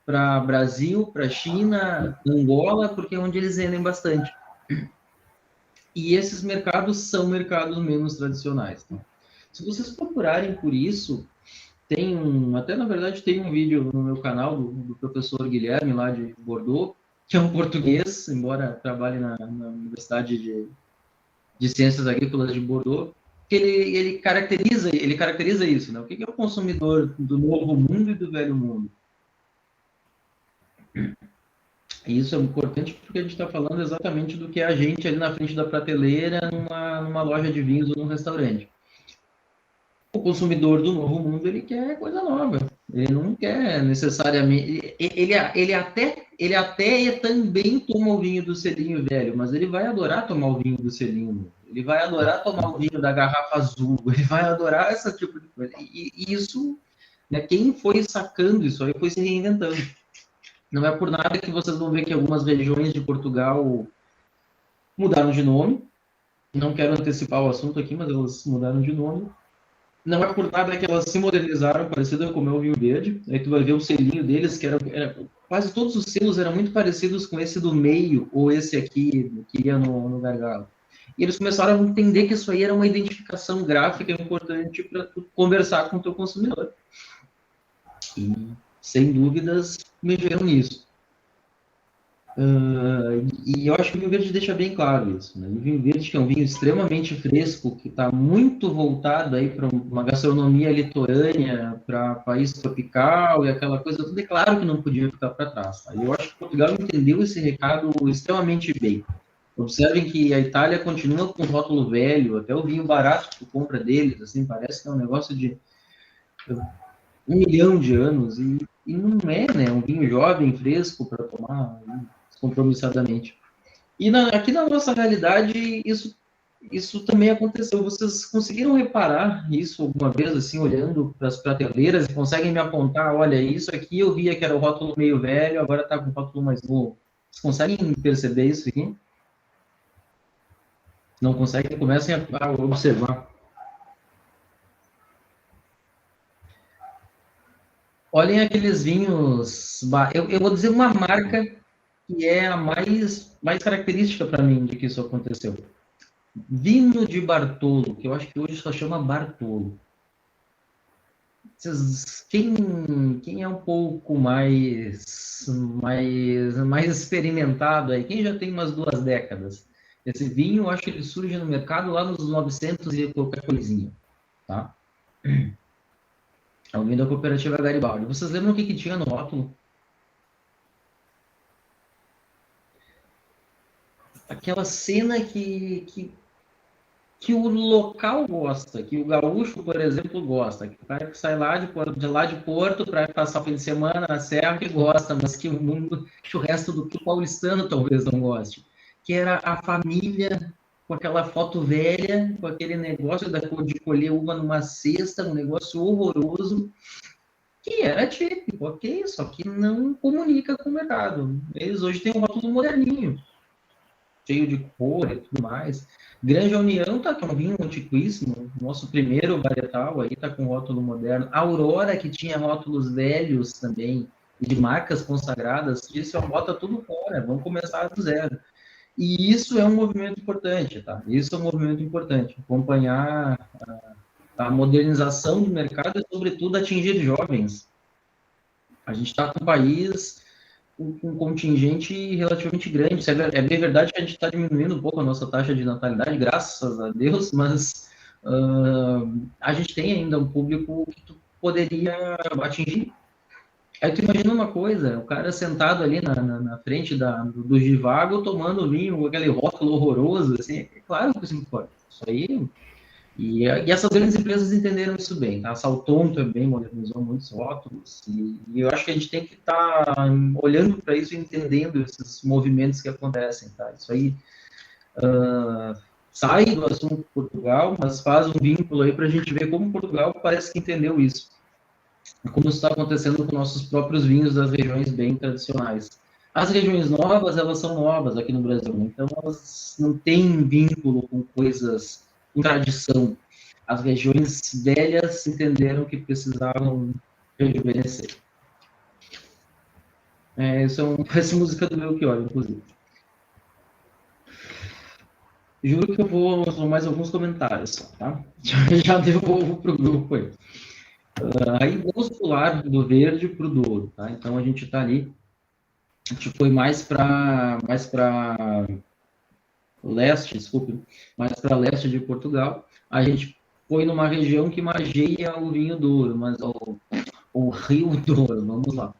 para Brasil, para China, Angola, porque é onde eles vendem bastante. E esses mercados são mercados menos tradicionais. Tá? Se vocês procurarem por isso, até na verdade tem um vídeo no meu canal do professor Guilherme, lá de Bordeaux, que é um português, embora trabalhe na Universidade de Ciências Agrícolas de Bordeaux, que ele caracteriza isso, né? O que é o consumidor do novo mundo e do velho mundo? E isso é importante porque a gente está falando exatamente do que é a gente ali na frente da prateleira numa loja de vinhos ou num restaurante. O consumidor do novo mundo, ele quer coisa nova. Ele não quer necessariamente... Ele até também toma o vinho do selinho velho, mas ele vai adorar tomar o vinho do selinho novo. Ele vai adorar tomar o vinho da garrafa azul. Ele vai adorar esse tipo de coisa. E isso, né, quem foi sacando isso aí foi se reinventando. Não é por nada que vocês vão ver que algumas regiões de Portugal mudaram de nome. não quero antecipar o assunto aqui, mas elas mudaram de nome. Não é por nada que elas se modernizaram, parecida com o meu vinho verde. Aí tu vai ver o selinho deles, que quase todos os selos eram muito parecidos com esse do meio, ou esse aqui, que ia no gargalo. E eles começaram a entender que isso aí era uma identificação gráfica importante para tu conversar com o teu consumidor. E, sem dúvidas, mexeram nisso. E eu acho que o vinho verde deixa bem claro isso, né? O vinho verde, que é um vinho extremamente fresco, que está muito voltado aí para uma gastronomia litorânea, para país tropical e aquela coisa, tudo é claro que não podia ficar para trás. Tá? E eu acho que Portugal entendeu esse recado extremamente bem. Observem que a Itália continua com rótulo velho, até o vinho barato que tu compra deles, assim, parece que é um negócio de 1 milhão de anos, e não é, né? Um vinho jovem, fresco, para tomar descompromissadamente. E aqui na nossa realidade, isso também aconteceu. Vocês conseguiram reparar isso alguma vez, assim, olhando para as prateleiras, e conseguem me apontar, olha, isso aqui eu via que era o rótulo meio velho, agora está com o rótulo mais novo. Vocês conseguem perceber isso aqui? Não conseguem? Comecem a observar. Olhem aqueles vinhos. Eu vou dizer uma marca que é a mais característica para mim de que isso aconteceu. Vinho de Bartolo, que eu acho que hoje só chama Bartolo. Quem é um pouco mais experimentado aí, quem já tem umas 2 décadas, esse vinho, eu acho que ele surge no mercado lá nos 900 e qualquer coisinha, tá? É o vinho da cooperativa Garibaldi. Vocês lembram o que tinha no rótulo? Aquela cena que o local gosta, que o gaúcho, por exemplo, gosta, que o cara que sai lá de Porto para passar o fim de semana na serra que gosta, mas que o resto do paulistano talvez não goste, que era a família com aquela foto velha, com aquele negócio de colher uva numa cesta, um negócio horroroso, que era típico, ok, só que não comunica com o mercado. Eles hoje têm um rótulo moderninho, cheio de cor e tudo mais. Granja União tá com um vinho antiquíssimo, nosso primeiro varietal aí tá com rótulo moderno. Aurora, que tinha rótulos velhos também, e de marcas consagradas, disse, ó, bota tudo fora, vamos começar do zero. E isso é um movimento importante, tá? Isso é um movimento importante, acompanhar a modernização do mercado e, sobretudo, atingir jovens. A gente está com um país com um contingente relativamente grande. É bem verdade que a gente está diminuindo um pouco a nossa taxa de natalidade, graças a Deus, mas a gente tem ainda um público que tu poderia atingir. Aí tu imagina uma coisa, o cara sentado ali na frente do Givago, tomando vinho com aquele rótulo horroroso, assim, é claro que isso importa. Isso aí... E essas grandes empresas entenderam isso bem, tá? A Salton também modernizou muitos rótulos, e eu acho que a gente tem que estar olhando para isso e entendendo esses movimentos que acontecem, tá? Isso aí sai do assunto Portugal, mas faz um vínculo aí para a gente ver como Portugal parece que entendeu isso. Como isso está acontecendo com nossos próprios vinhos das regiões bem tradicionais. As regiões novas, elas são novas aqui no Brasil, né? Então elas não têm vínculo com coisas com tradição. As regiões velhas entenderam que precisavam rejuvenescer. Essa música do Belchior, inclusive. Juro que eu vou mais alguns comentários, tá? Já devolvo para o grupo aí. Aí vamos pular do verde para o douro, tá? Então a gente está ali, a gente foi mais para leste, desculpe, mais para leste de Portugal. A gente foi numa região que margeia o vinho Douro, mas o Rio Douro, vamos lá.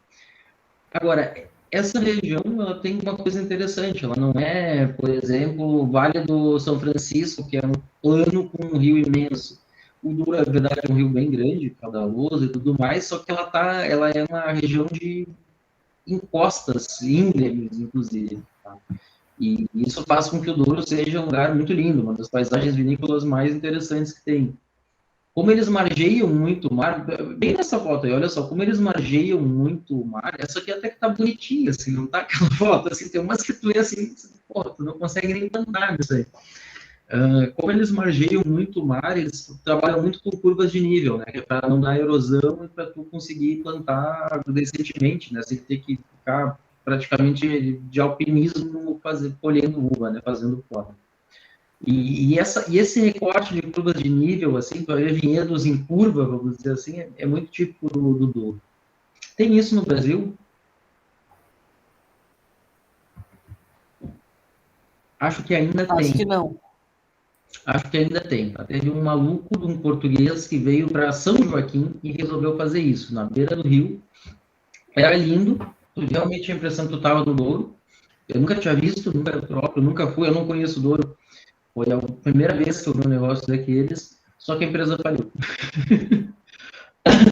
Agora, essa região ela tem uma coisa interessante, ela não é, por exemplo, o Vale do São Francisco, que é um plano com um rio imenso. O Douro, na verdade, é um rio bem grande, caudaloso e tudo mais, só que ela é uma região de encostas íngremes, inclusive, tá? E isso faz com que o Douro seja um lugar muito lindo, uma das paisagens vinícolas mais interessantes que tem. Como eles margeiam muito o mar, bem nessa foto aí, olha só, como eles margeiam muito o mar, essa aqui até que tá bonitinha, assim, não tá aquela foto, assim, tem umas que tu é assim, pô, tu não consegue nem plantar nisso aí. Como eles margeiam muito o mar, eles trabalham muito com curvas de nível, né? Que é para não dar erosão e para tu conseguir plantar decentemente, né? Sem ter que ficar praticamente de alpinismo colhendo uva, né? Fazendo poda. E esse recorte de curvas de nível, assim, para ver vinhedos em curva, vamos dizer assim, é muito típico do Douro. Tem isso no Brasil? Acho que ainda tem. Acho que não. Acho que ainda tem. Tá? Teve um maluco de um português que veio para São Joaquim e resolveu fazer isso, na beira do rio. Era lindo, tu realmente tinha a impressão que tu estava no Douro. Eu nunca tinha visto, nunca próprio, nunca fui, eu não conheço o Douro. Foi a primeira vez que eu vi um negócio daqueles, só que a empresa faliu.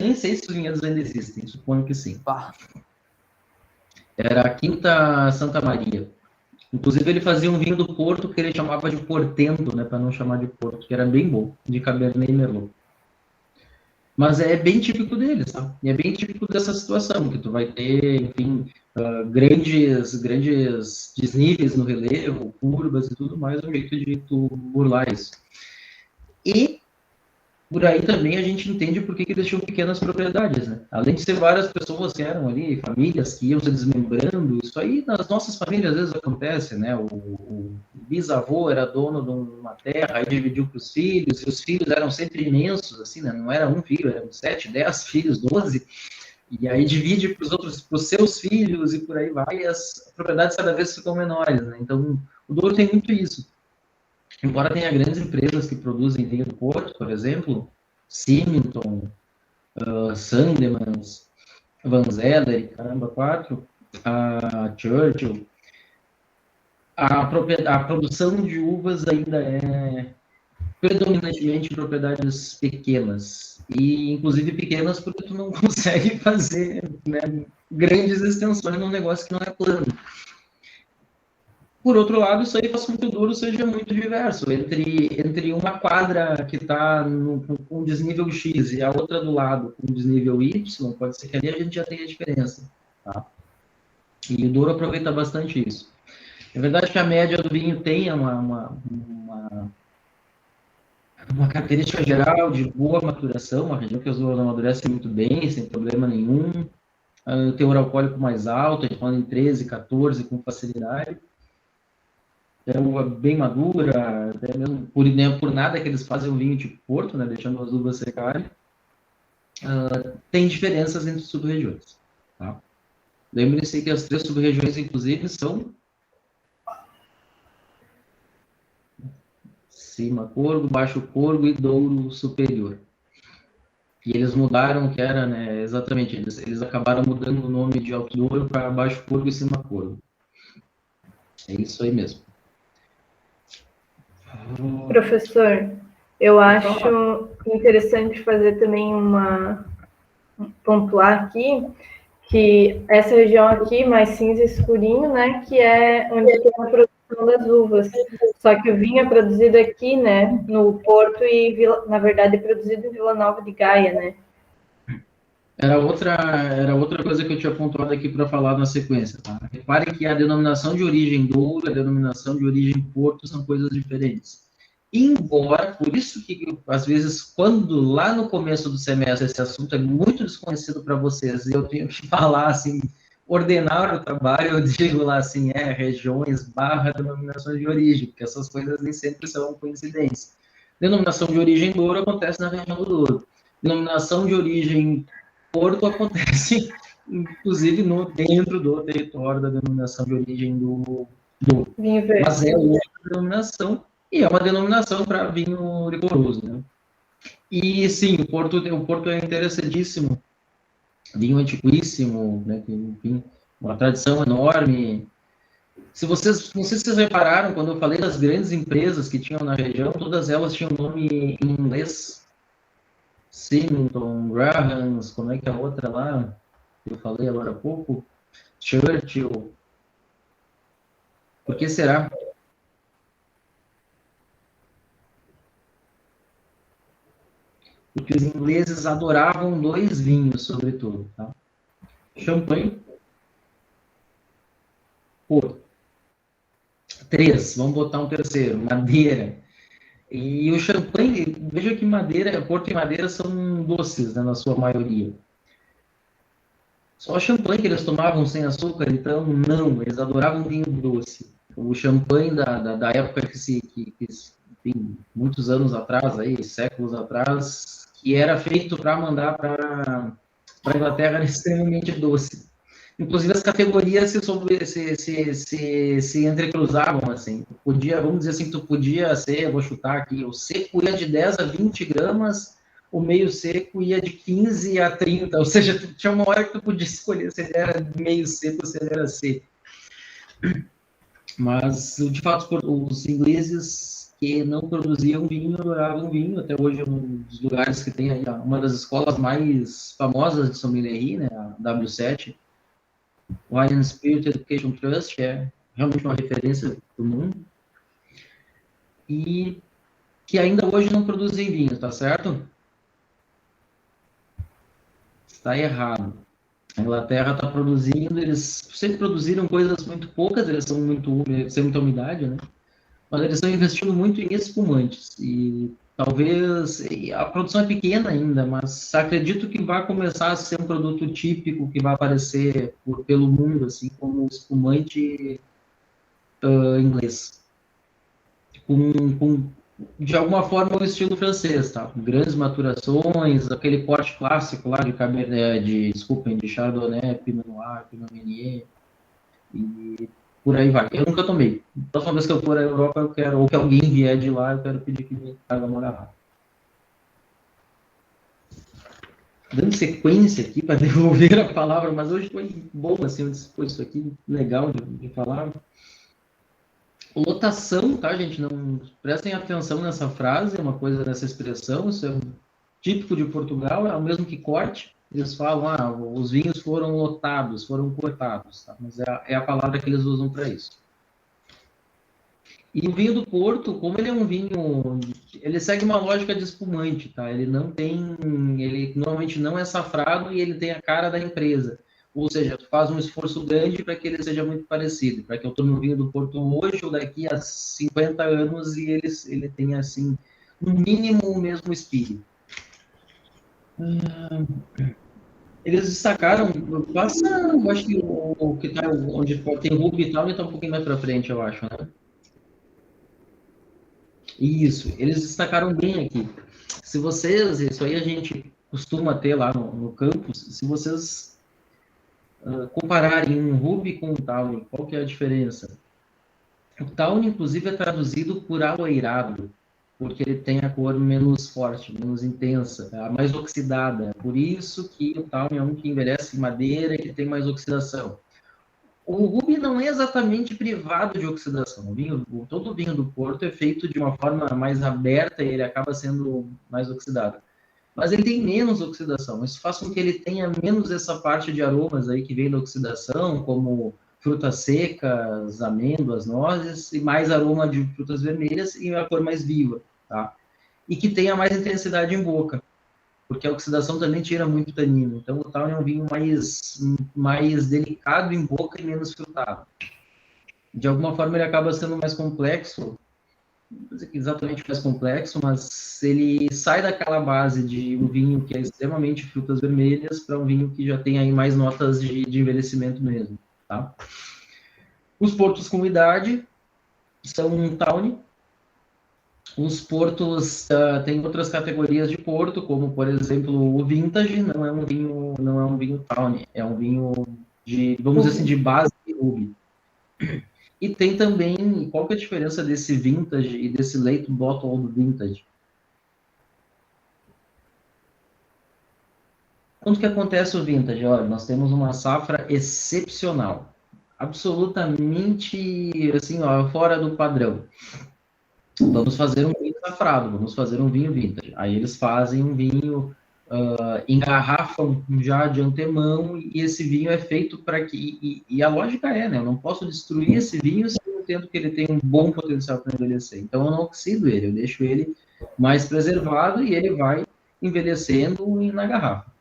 Nem sei se os vinhedos ainda existem, suponho que sim. Era a Quinta Santa Maria. Inclusive, ele fazia um vinho do Porto que ele chamava de Portento, né, para não chamar de Porto, que era bem bom, de Cabernet e Merlot. Mas é bem típico deles, tá? E é bem típico dessa situação, que tu vai ter, enfim, grandes desníveis no relevo, curvas e tudo mais, um jeito de tu burlar isso. E por aí também a gente entende por que eles tinham pequenas propriedades, né? Além de ser várias pessoas que eram ali, famílias que iam se desmembrando, isso aí nas nossas famílias às vezes acontece, né? O bisavô era dono de uma terra, aí dividiu para os filhos, e os filhos eram sempre imensos, assim, né? Não era um filho, eram 7, 10 filhos, 12, e aí divide para os outros, para os seus filhos, e por aí vai, e as propriedades cada vez ficam menores, né? Então, o Douro tem muito isso. Embora tenha grandes empresas que produzem vinho do Porto, por exemplo, Symington, Sandemans, Van Zeller, caramba, 4, a Churchill, a produção de uvas ainda é predominantemente em propriedades pequenas, e inclusive pequenas porque tu não consegue fazer, né, grandes extensões num negócio que não é plano. Por outro lado, isso aí faz com que o Douro seja muito diverso. Entre uma quadra que está com desnível X e a outra do lado com desnível Y, pode ser que ali a gente já tenha diferença. Tá? E o Douro aproveita bastante isso. É verdade que a média do vinho tem uma característica geral de boa maturação, uma região que as uvas amadurecem muito bem, sem problema nenhum. O teor alcoólico mais alto, a gente fala em 13, 14, com facilidade. É uva bem madura, até mesmo por nada que eles fazem o vinho tipo Porto, né, deixando as uvas secarem. Tem diferenças entre sub-regiões. Tá? Lembre-se que as 3 sub-regiões, inclusive, são Cima Corgo, Baixo Corgo e Douro Superior. E eles mudaram, que era, né, exatamente, eles acabaram mudando o nome de Alto Douro para Baixo Corgo e Cima Corgo. É isso aí mesmo. Professor, eu acho interessante fazer também pontuar aqui, que essa região aqui, mais cinza escurinho, né, que é onde tem a produção das uvas. Só que o vinho é produzido aqui, né, no Porto e, na verdade, é produzido em Vila Nova de Gaia, né? Era outra coisa que eu tinha pontuado aqui para falar na sequência. Tá? Reparem que a denominação de origem Douro e a denominação de origem Porto são coisas diferentes. Embora, por isso que, às vezes, quando lá no começo do semestre esse assunto é muito desconhecido para vocês, e eu tenho que falar, assim, ordenar o trabalho, eu digo lá, assim, regiões / denominações de origem, porque essas coisas nem sempre são coincidência. Denominação de origem Douro acontece na região do Douro. Denominação de origem Porto acontece, inclusive, dentro do território da denominação de origem do Douro. Mas é outra denominação, e é uma denominação para vinho licoroso, né? E sim, o Porto é interessantíssimo, vinho antiquíssimo, né? Enfim, uma tradição enorme. Não sei se vocês repararam, quando eu falei das grandes empresas que tinham na região, todas elas tinham nome em inglês. Symington, Grahams, como é que é a outra lá? Eu falei agora há pouco. Churchill. Por que será? Porque os ingleses adoravam 2 vinhos, sobretudo. Tá? Champanhe. Porto. 3, vamos botar um terceiro. Madeira. E o champanhe, veja que madeira, Porto e Madeira são doces, né, na sua maioria. Só champanhe que eles tomavam sem açúcar, então não, eles adoravam vinho doce. O champanhe da época que tem muitos anos atrás, aí, séculos atrás, que era feito para mandar para a Inglaterra, era extremamente doce. Inclusive as categorias se entrecruzavam, assim. Podia, vamos dizer assim, tu podia ser, vou chutar aqui, o seco ia de 10 a 20 gramas, o meio seco ia de 15 a 30, ou seja, tinha uma hora que tu podia escolher se ele era meio seco ou se ele era seco. Mas, de fato, os ingleses que não produziam vinho, adoravam vinho, até hoje é um dos lugares que tem aí, uma das escolas mais famosas de sommelier, né, a W7, Wine and Spirit Education Trust, que é realmente uma referência do mundo, e que ainda hoje não produzem vinho, tá certo? Está errado. A Inglaterra está produzindo, eles sempre produziram coisas muito poucas, eles são sem muita umidade, né? Mas eles estão investindo muito em espumantes, e talvez, a produção é pequena ainda, mas acredito que vai começar a ser um produto típico que vai aparecer pelo mundo, assim, como espumante inglês. De alguma forma, o estilo francês, tá? Grandes maturações, aquele corte clássico lá de Cabernet, de Chardonnay, Pinot Noir, Pinot Meunier, e por aí vai. Eu nunca tomei. A próxima vez que eu for à Europa, eu quero, ou que alguém vier de lá, eu quero pedir que me traga uma garrafa. Dando sequência aqui para devolver a palavra, mas hoje foi bom, assim, foi isso aqui, legal de falar. Lotação, tá, gente? Não prestem atenção nessa frase, é uma coisa dessa expressão, isso é um típico de Portugal, é o mesmo que corte. Eles falam, os vinhos foram lotados, foram cortados, tá? Mas é a palavra que eles usam para isso. E o vinho do Porto, como ele é um vinho, ele segue uma lógica de espumante, tá? Ele normalmente não é safrado e ele tem a cara da empresa. Ou seja, tu faz um esforço grande para que ele seja muito parecido, para que eu tome um vinho do Porto hoje ou daqui a 50 anos e ele tenha, assim, no mínimo o mesmo espírito. Eles destacaram, eu acho que o que tá, onde tem Ruby e tal, ele está um pouquinho mais para frente, eu acho, né? Isso, eles destacaram bem aqui. Se vocês, isso aí a gente costuma ter lá no campus, se vocês compararem um Ruby com um Tawny, qual que é a diferença? O Tawny, inclusive, é traduzido por aloeirado, porque ele tem a cor menos forte, menos intensa, tá? Mais oxidada. Por isso que o Tawny é um que envelhece em madeira e que tem mais oxidação. O Ruby não é exatamente privado de oxidação. Todo o vinho do Porto é feito de uma forma mais aberta e ele acaba sendo mais oxidado. Mas ele tem menos oxidação. Isso faz com que ele tenha menos essa parte de aromas aí que vem da oxidação, como frutas secas, amêndoas, nozes, e mais aroma de frutas vermelhas e a cor mais viva, tá? E que tenha mais intensidade em boca, porque a oxidação também tira muito tanino. Então, o Tawny é um vinho mais delicado em boca e menos frutado. De alguma forma, ele acaba sendo mais complexo, não vou dizer que exatamente mais complexo, mas ele sai daquela base de um vinho que é extremamente frutas vermelhas para um vinho que já tem aí mais notas de envelhecimento mesmo, tá? Os portos com idade são um Tawny. Os portos tem outras categorias de porto, como por exemplo o vintage, não é um vinho Tawny, é um vinho de, vamos dizer assim, de base de Ruby. E tem também, qual que é a diferença desse vintage e desse late bottled vintage? Quando que acontece o vintage? Olha, nós temos uma safra excepcional, absolutamente, assim, fora do padrão. Vamos fazer um vinho safrado, vamos fazer um vinho vintage. Aí eles fazem um vinho, engarrafam já de antemão, e esse vinho é feito para que... E a lógica é, né? Eu não posso destruir esse vinho se eu entendo que ele tem um bom potencial para envelhecer. Então eu não oxido ele, eu deixo ele mais preservado e ele vai envelhecendo na garrafa.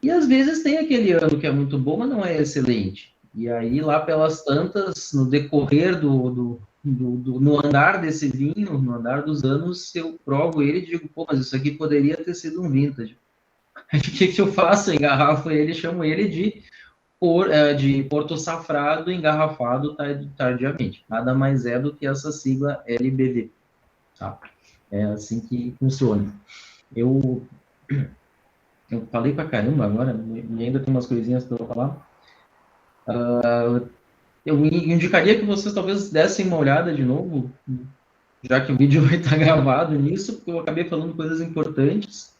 E às vezes tem aquele ano que é muito bom, mas não é excelente. E aí lá pelas tantas, no decorrer no andar desse vinho, no andar dos anos, eu provo ele e digo, pô, mas isso aqui poderia ter sido um vintage. O que eu faço? Engarrafo ele, chamo ele de Porto Safrado engarrafado tardiamente. Nada mais é do que essa sigla LBV. Tá? É assim que funciona. Eu falei pra caramba agora, e ainda tem umas coisinhas para eu falar. Eu indicaria que vocês talvez dessem uma olhada de novo, já que o vídeo vai estar gravado nisso, porque eu acabei falando coisas importantes.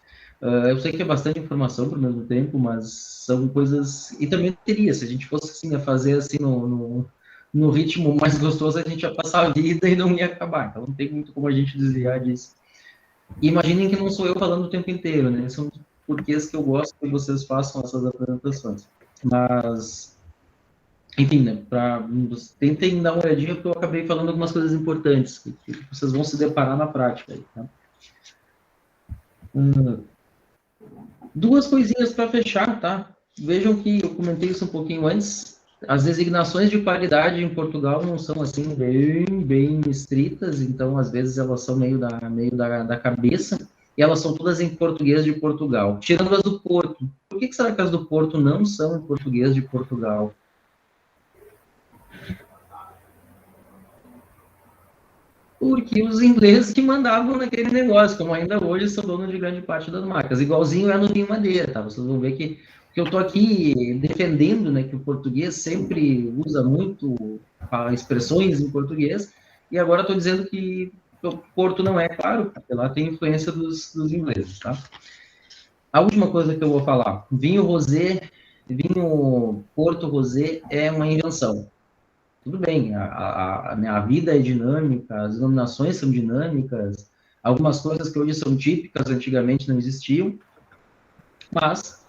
Eu sei que é bastante informação ao mesmo tempo, mas são coisas... E também teria, se a gente fosse assim, a fazer assim no ritmo mais gostoso, a gente ia passar a vida e não ia acabar. Então não tem muito como a gente desviar disso. E imaginem que não sou eu falando o tempo inteiro, né? São porquês que eu gosto que vocês façam essas apresentações. Mas, enfim, né? Tentem dar uma olhadinha, porque eu acabei falando algumas coisas importantes que vocês vão se deparar na prática. Aí, tá? Duas coisinhas para fechar, tá? Vejam que eu comentei isso um pouquinho antes. As designações de qualidade em Portugal não são assim bem estritas, então às vezes elas são meio da cabeça, e elas são todas em português de Portugal, tirando as do Porto. Por que será que as do Porto não são em português de Portugal? Porque os ingleses que mandavam naquele negócio, como ainda hoje são donos de grande parte das marcas. Igualzinho é no vinho madeira, tá? Vocês vão ver que eu estou aqui defendendo, né, que o português sempre usa muito expressões em português, e agora estou dizendo que o Porto não é, claro, porque lá tem influência dos ingleses, tá? A última coisa que eu vou falar, vinho Porto Rosé é uma invenção. Tudo bem, a vida é dinâmica, as denominações são dinâmicas, algumas coisas que hoje são típicas, antigamente não existiam, mas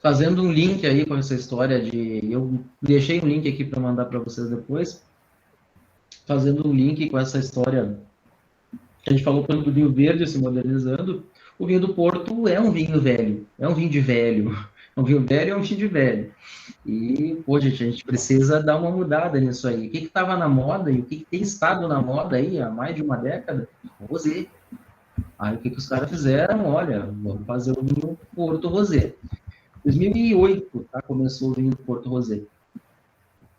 fazendo um link aí com essa história eu deixei um link aqui para mandar para vocês depois, fazendo um link com essa história que a gente falou do vinho verde se modernizando, o vinho do Porto é um vinho velho, é um vinho de velho, um vinho velho é um vinho de velho. E, pô, gente, a gente precisa dar uma mudada nisso aí. O que estava na moda e o que tem estado na moda aí há mais de uma década? Rosé. Aí o que os caras fizeram? Olha, vamos fazer o vinho Porto Rosé. 2008, tá? Começou o vinho Porto Rosé.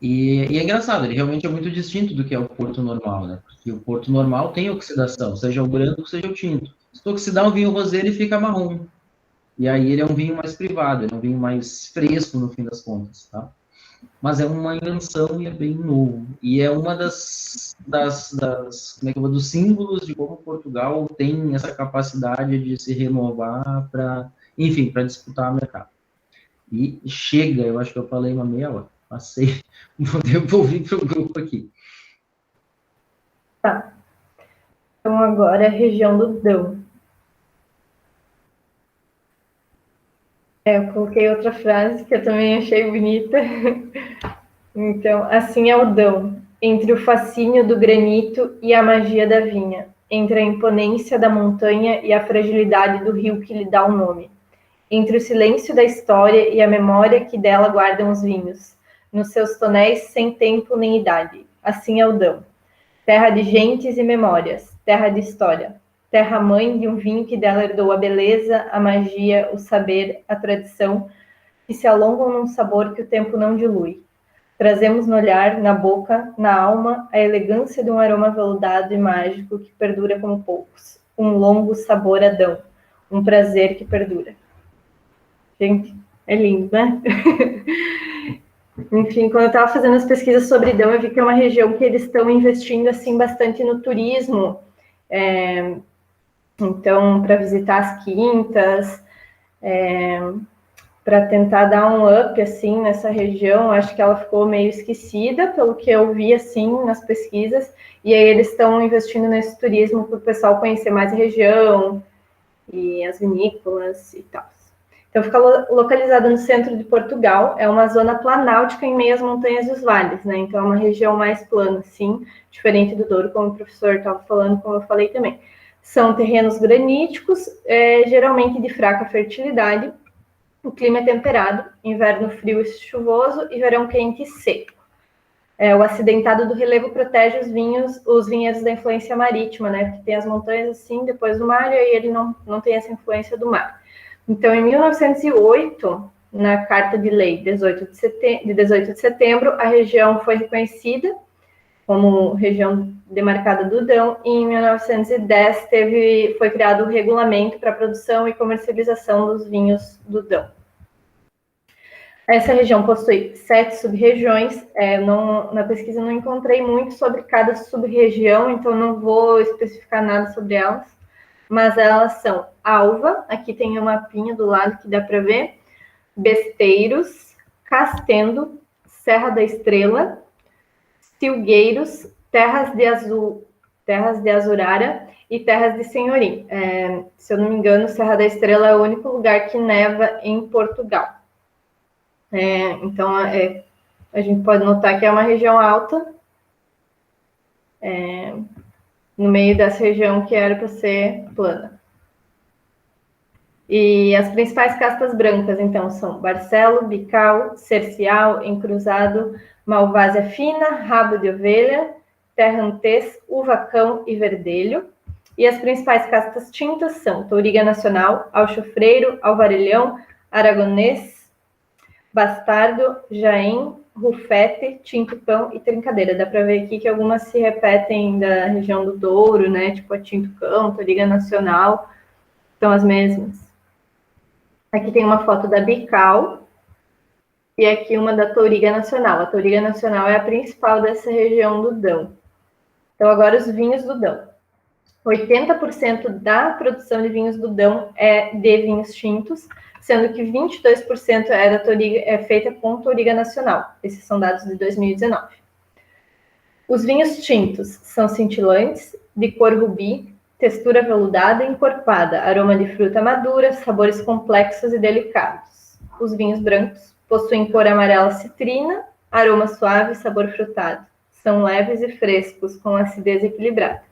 E é engraçado, ele realmente é muito distinto do que é o Porto normal, né? Porque o Porto normal tem oxidação, seja o branco, seja o tinto. Se tu oxidar um vinho rosé, ele fica marrom. E aí ele é um vinho mais privado, ele é um vinho mais fresco, no fim das contas, tá? Mas é uma invenção e é bem novo. E é uma dos símbolos de como Portugal tem essa capacidade de se renovar para disputar o mercado. E chega, eu acho que eu falei uma meia hora. Passei, vou devolver para o grupo aqui. Tá. Então agora a região do Dão. Eu coloquei outra frase que eu também achei bonita. Então, assim é o Dão, entre o fascínio do granito e a magia da vinha, entre a imponência da montanha e a fragilidade do rio que lhe dá o nome, entre o silêncio da história e a memória que dela guardam os vinhos, nos seus tonéis sem tempo nem idade. Assim é o Dão, terra de gentes e memórias, terra de história, terra-mãe de um vinho que dela herdou a beleza, a magia, o saber, a tradição, que se alongam num sabor que o tempo não dilui. Trazemos no olhar, na boca, na alma, a elegância de um aroma veludado e mágico que perdura como poucos. Um longo sabor Adão, um prazer que perdura. Gente, é lindo, né? Enfim, quando eu estava fazendo as pesquisas sobre Dão, eu vi que é uma região que eles estão investindo assim bastante no turismo. Então, para visitar as quintas, para tentar dar um up assim nessa região, acho que ela ficou meio esquecida, pelo que eu vi assim nas pesquisas, e aí eles estão investindo nesse turismo para o pessoal conhecer mais a região e as vinícolas e tal. Então fica localizada no centro de Portugal, é uma zona planáltica em meio às montanhas e os vales, né? Então é uma região mais plana, assim, diferente do Douro, como o professor estava falando, como eu falei também. São terrenos graníticos, geralmente de fraca fertilidade. O clima é temperado, inverno frio e chuvoso e verão quente e seco. O acidentado do relevo protege os vinhedos da influência marítima, né? Porque tem as montanhas assim, depois do mar, e aí ele não tem essa influência do mar. Então, em 1908, na Carta de Lei de 18 de setembro, a região foi reconhecida como região demarcada do Dão, e em 1910 foi criado o regulamento para a produção e comercialização dos vinhos do Dão. Essa região possui 7 sub-regiões. Na pesquisa não encontrei muito sobre cada sub-região, então não vou especificar nada sobre elas, mas elas são Alva, aqui tem um mapinha do lado que dá para ver, Besteiros, Castendo, Serra da Estrela, Silgueiros, Terras de Azurara e Terras de Senhorim. Se eu não me engano, Serra da Estrela é o único lugar que neva em Portugal. Então, a gente pode notar que é uma região alta, no meio dessa região que era para ser plana. E as principais castas brancas, então, são Barcelo, Bical, Cercial, Encruzado, Malvásia Fina, Rabo de Ovelha, Terrantês, Uvacão e Verdelho. E as principais castas tintas são Touriga Nacional, Alchofreiro, Alvarelhão, Aragonês, Bastardo, Jaim, Rufete, Tinto Cão e Trincadeira. Dá para ver aqui que algumas se repetem da região do Douro, né? Tipo a Tinto Cão, Touriga Nacional, são as mesmas. Aqui tem uma foto da Bical e aqui uma da Touriga Nacional. A Touriga Nacional é a principal dessa região do Dão. Então, agora os vinhos do Dão. 80% da produção de vinhos do Dão é de vinhos tintos, sendo que 22% é feita com Touriga Nacional. Esses são dados de 2019. Os vinhos tintos são cintilantes, de cor rubi, textura veludada e encorpada, aroma de fruta madura, sabores complexos e delicados. Os vinhos brancos possuem cor amarela citrina, aroma suave e sabor frutado. São leves e frescos, com acidez equilibrada.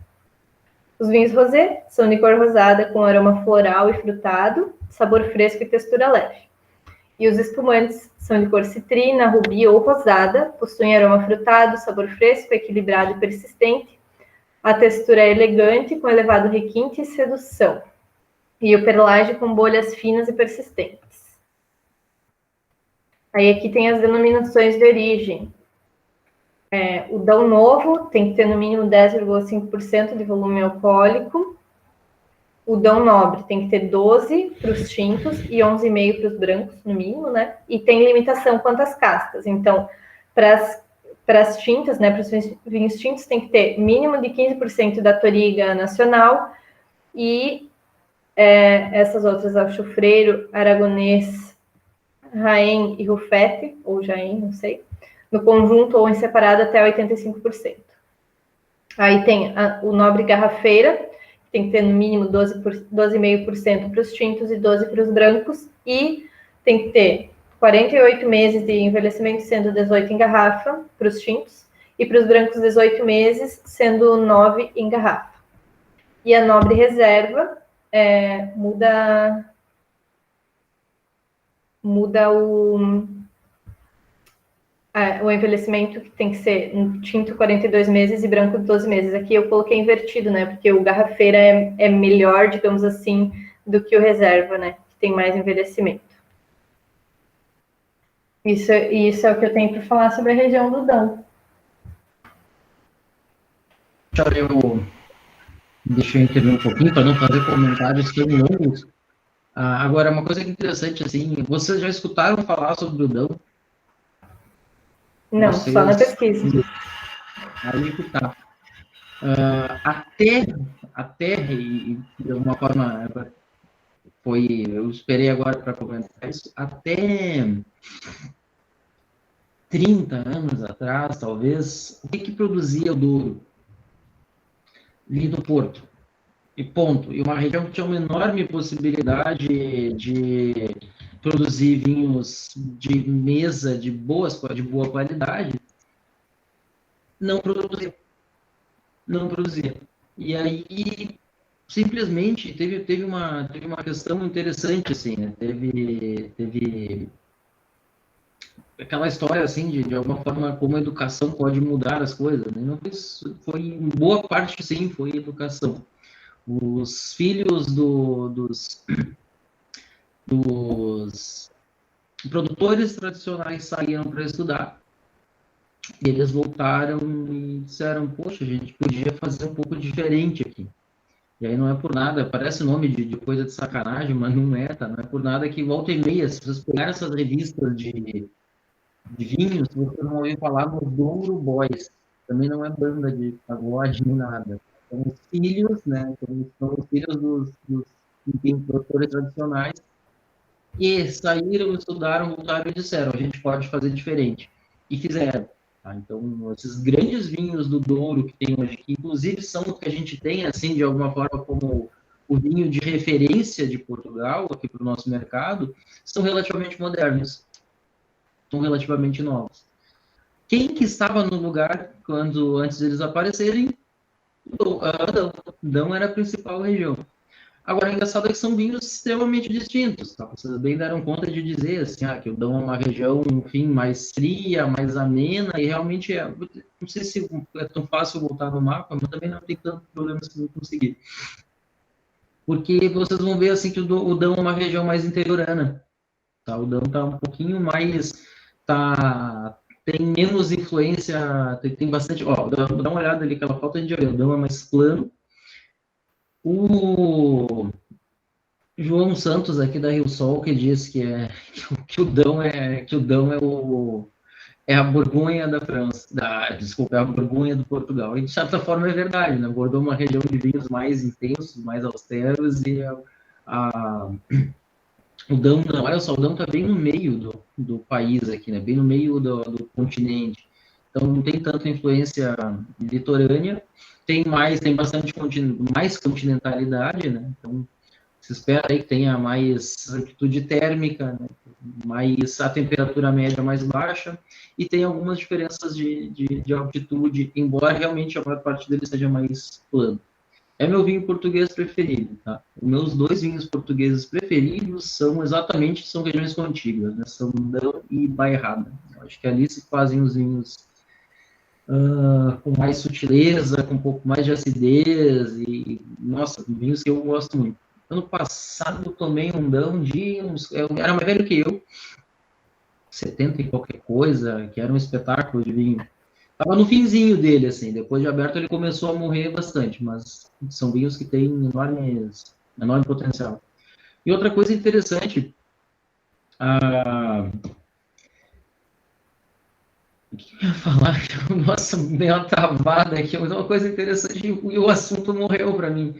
Os vinhos rosé são de cor rosada, com aroma floral e frutado, sabor fresco e textura leve. E os espumantes são de cor citrina, rubi ou rosada, possuem aroma frutado, sabor fresco, equilibrado e persistente. A textura é elegante, com elevado requinte e sedução. E o perlage com bolhas finas e persistentes. Aí aqui tem as denominações de origem. O Dão Novo tem que ter no mínimo 10,5% de volume alcoólico. O Dão Nobre tem que ter 12 para os tintos e 11,5 para os brancos, no mínimo, né? E tem limitação quanto às castas. Então, para as tintas, né, para os vinhos tintos, tem que ter mínimo de 15% da Touriga Nacional e essas outras, Alchofreiro, Aragonês, Raém e Rufete, ou Jaim, não sei, no conjunto ou em separado até 85%. Aí tem o Nobre Garrafeira, que tem que ter no mínimo 12,5% para os tintos e 12% para os brancos, e tem que ter 48 meses de envelhecimento, sendo 18 em garrafa para os tintos, e para os brancos 18 meses, sendo 9 em garrafa. E a Nobre Reserva muda o envelhecimento, que tem que ser tinto 42 meses e branco 12 meses. Aqui eu coloquei invertido, né? Porque o garrafeira é melhor, digamos assim, do que o reserva, né? Que tem mais envelhecimento. Isso é o que eu tenho para falar sobre a região do Dão. Deixa eu intervir um pouquinho para não fazer comentários tão longos. Agora, uma coisa interessante, assim, vocês já escutaram falar sobre o Dão? Não, só na pesquisa. Aí que tá. Até, e de alguma forma, eu esperei agora para comentar isso, até 30 anos atrás, talvez, o que produzia o Douro? Vinho do Porto. E ponto. E uma região que tinha uma enorme possibilidade de produzir vinhos de mesa de boa qualidade, não produzia. E aí, simplesmente, teve uma questão interessante, assim, né? aquela história, assim, de alguma forma, como a educação pode mudar as coisas, né? Não foi, em boa parte, sim, foi educação. Os filhos dos produtores tradicionais saíram para estudar, e eles voltaram e disseram, poxa, a gente podia fazer um pouco diferente aqui. E aí não é por nada, parece nome de coisa de sacanagem, mas não é, tá? Não é por nada que volta e meia, se vocês pegarem essas revistas de vinhos, vocês vão ouvir falar no Douro Boys. Também não é banda de pagode nem nada. São os filhos, né? São os filhos dos enfim, produtores tradicionais que saíram, estudaram, voltaram e disseram, a gente pode fazer diferente. E fizeram. Tá? Então, esses grandes vinhos do Douro que tem hoje, que inclusive são o que a gente tem, assim, de alguma forma, como o vinho de referência de Portugal, aqui para o nosso mercado, são relativamente modernos, são relativamente novos. Quem que estava no lugar quando antes deles aparecerem? Dão. Dão era a principal região. Agora, o engraçado é que são vinhos extremamente distintos, tá? Vocês bem deram conta de dizer, assim, que o Dão é uma região, enfim, mais fria, mais amena, e realmente é, não sei se é tão fácil voltar no mapa, mas também não tem tanto problema se não conseguir. Porque vocês vão ver, assim, que o Dão é uma região mais interiorana, tá? O Dão tá um pouquinho mais, tem menos influência, tem bastante, dá uma olhada ali, aquela foto a gente olha, o Dão é mais plano. O João Santos aqui da Rio Sol que diz que o Dão é a Borgonha da França, desculpa, é a Borgonha do Portugal. E de certa forma é verdade, né? Bordeaux é uma região de vinhos mais intensos, mais austeros e o Dão não, olha só, o Dão está bem no meio do país aqui, né? Bem no meio do continente. Então não tem tanta influência litorânea, tem bastante mais continentalidade, né? Então se espera aí que tenha mais amplitude térmica, né? Mais a temperatura média mais baixa, e tem algumas diferenças de altitude, embora realmente a maior parte dele seja mais plano. É meu vinho português preferido, tá? Os meus dois vinhos portugueses preferidos são regiões contíguas, né? São Dão e Bairrada. Eu acho que ali se fazem os vinhos com mais sutileza, com um pouco mais de acidez, e, nossa, vinhos que eu gosto muito. Ano passado eu tomei um Dão era mais velho que eu, 70 e qualquer coisa, que era um espetáculo de vinho. Tava no finzinho dele, assim, depois de aberto ele começou a morrer bastante, mas são vinhos que têm enorme potencial. E outra coisa interessante, o que eu ia falar? Nossa, deu uma travada aqui, mas uma coisa interessante, e o assunto morreu para mim.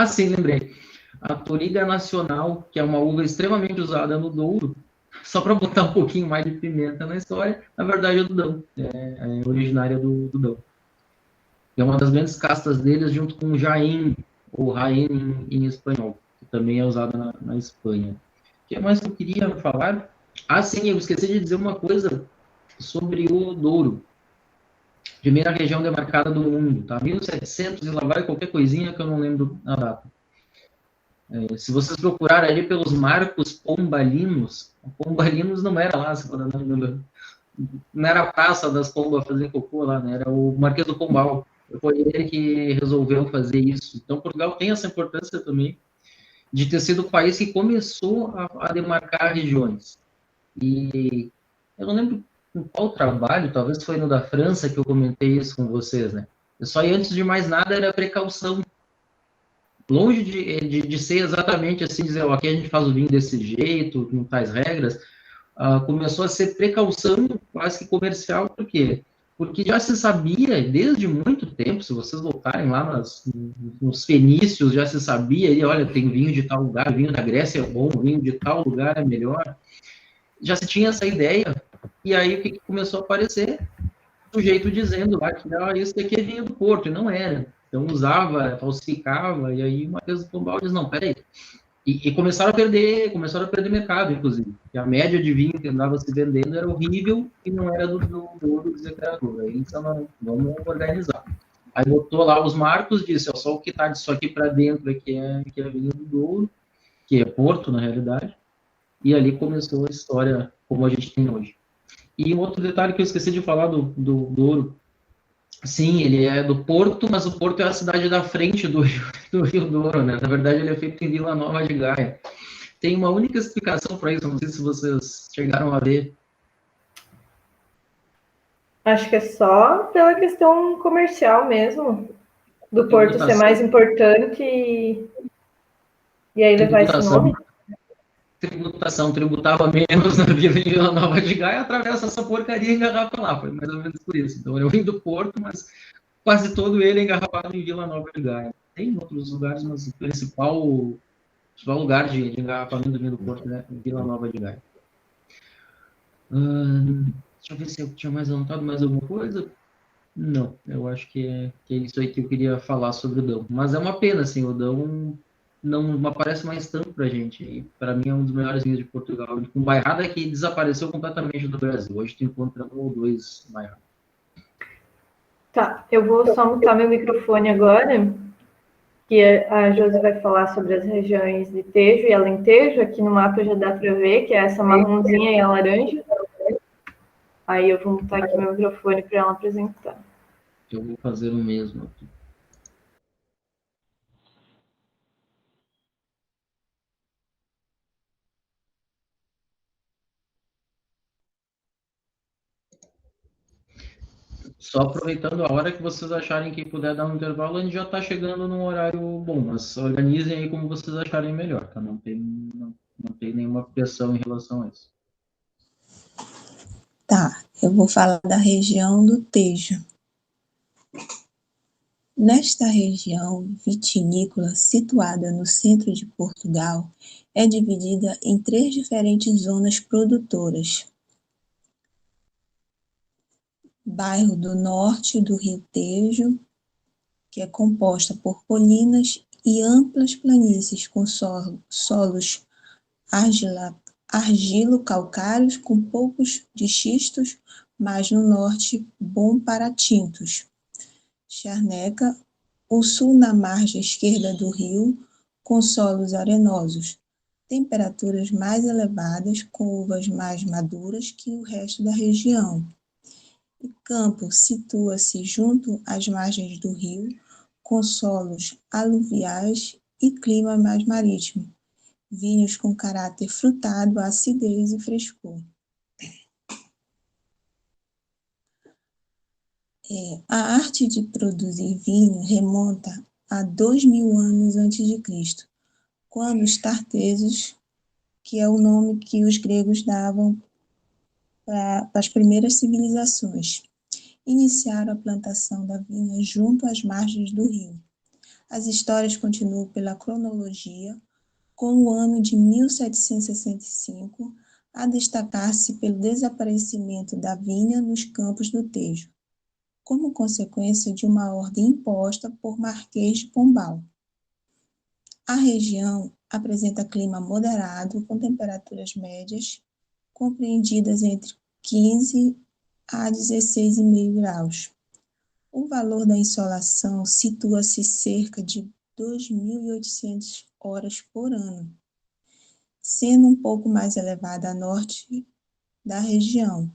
Sim, lembrei. A Touriga Nacional, que é uma uva extremamente usada no Douro, só para botar um pouquinho mais de pimenta na história, na verdade é do Dão, é originária do Dão. É uma das grandes castas deles, junto com o Jaén, ou Jaén em espanhol, que também é usada na Espanha. O que mais que eu queria falar? Sim, eu esqueci de dizer uma coisa sobre o Douro. Primeira região demarcada do mundo, tá? 1700 e lá vai qualquer coisinha que eu não lembro a data. Se vocês procurarem ali pelos marcos pombalinos, pombalinos não era lá, não era a praça das pombas fazer cocô lá, né? Era o Marquês do Pombal. Foi ele que resolveu fazer isso. Então, Portugal tem essa importância também de ter sido o país que começou a demarcar regiões. E eu não lembro em qual trabalho, talvez foi no da França que eu comentei isso com vocês, né? Só e antes de mais nada era precaução. Longe de ser exatamente assim, dizer, aqui a gente faz o vinho desse jeito, com tais regras, começou a ser precaução quase que comercial, por quê? Porque já se sabia, desde muito tempo, se vocês voltarem lá nos fenícios, já se sabia, e olha, tem vinho de tal lugar, vinho da Grécia é bom, vinho de tal lugar é melhor. Já se tinha essa ideia, e aí o que começou a aparecer? O sujeito dizendo lá que isso daqui é vinho do Porto, e não era. Então usava, falsificava, e aí uma vez o Pombal diz, não, peraí. E começaram a perder mercado, inclusive. E a média de vinho que andava se vendendo era horrível e não era do desencanador. Aí então, vamos organizar. Aí botou lá os marcos, disse, só o que está disso aqui para dentro que é vinho do Douro, que é Porto, na realidade. E ali começou a história como a gente tem hoje. E um outro detalhe que eu esqueci de falar do Douro. Sim, ele é do Porto, mas o Porto é a cidade da frente do Rio Douro, né? Na verdade, ele é feito em Vila Nova de Gaia. Tem uma única explicação para isso, não sei se vocês chegaram a ver. Acho que é só pela questão comercial mesmo, do Porto ser Tributação, mais importante e aí levar esse nome. Tributava menos na Vila Nova de Gaia, atravessa essa porcaria e engarrafa lá. Foi mais ou menos por isso. Então, eu vim do Porto, mas quase todo ele é engarrafado em Vila Nova de Gaia. Tem outros lugares, mas o principal lugar de engarrafamento do Porto é Vila Nova de Gaia. Deixa eu ver se eu tinha mais anotado mais alguma coisa. Não, eu acho que é isso aí que eu queria falar sobre o Dão. Mas é uma pena, assim, o Dão não aparece mais tanto pra gente. E para mim é um dos melhores vinhos de Portugal. Com bairrada que desapareceu completamente do Brasil. Hoje tu encontra um ou dois bairradas. Tá, eu vou só mutar meu microfone agora, que a Josi vai falar sobre as regiões de Tejo e Alentejo. Aqui no mapa já dá para ver que é essa marronzinha e a laranja. Aí eu vou mutar aqui meu microfone para ela apresentar. Eu vou fazer o mesmo aqui. Só aproveitando a hora que vocês acharem que puder dar um intervalo, a gente já está chegando num horário bom, mas organizem aí como vocês acharem melhor, tá? Não tem nenhuma pressão em relação a isso. Tá, eu vou falar da região do Tejo. Nesta região vitinícola, situada no centro de Portugal, é dividida em 3 diferentes zonas produtoras. Bairro do Norte do Rio Tejo, que é composta por colinas e amplas planícies com solos argilo-calcários com poucos de xistos, mas no norte bom para tintos. Charneca, o sul na margem esquerda do rio, com solos arenosos, temperaturas mais elevadas, com uvas mais maduras que o resto da região. O campo situa-se junto às margens do rio, com solos aluviais e clima mais marítimo, vinhos com caráter frutado, acidez e frescor. A arte de produzir vinho remonta a 2000 anos antes de Cristo, quando os tartesos, que é o nome que os gregos davam para as primeiras civilizações, iniciaram a plantação da vinha junto às margens do rio. As histórias continuam pela cronologia, com o ano de 1765 a destacar-se pelo desaparecimento da vinha nos campos do Tejo, como consequência de uma ordem imposta por Marquês de Pombal. A região apresenta clima moderado, com temperaturas médias, compreendidas entre 15 a 16,5 graus. O valor da insolação situa-se cerca de 2.800 horas por ano, sendo um pouco mais elevada a norte da região,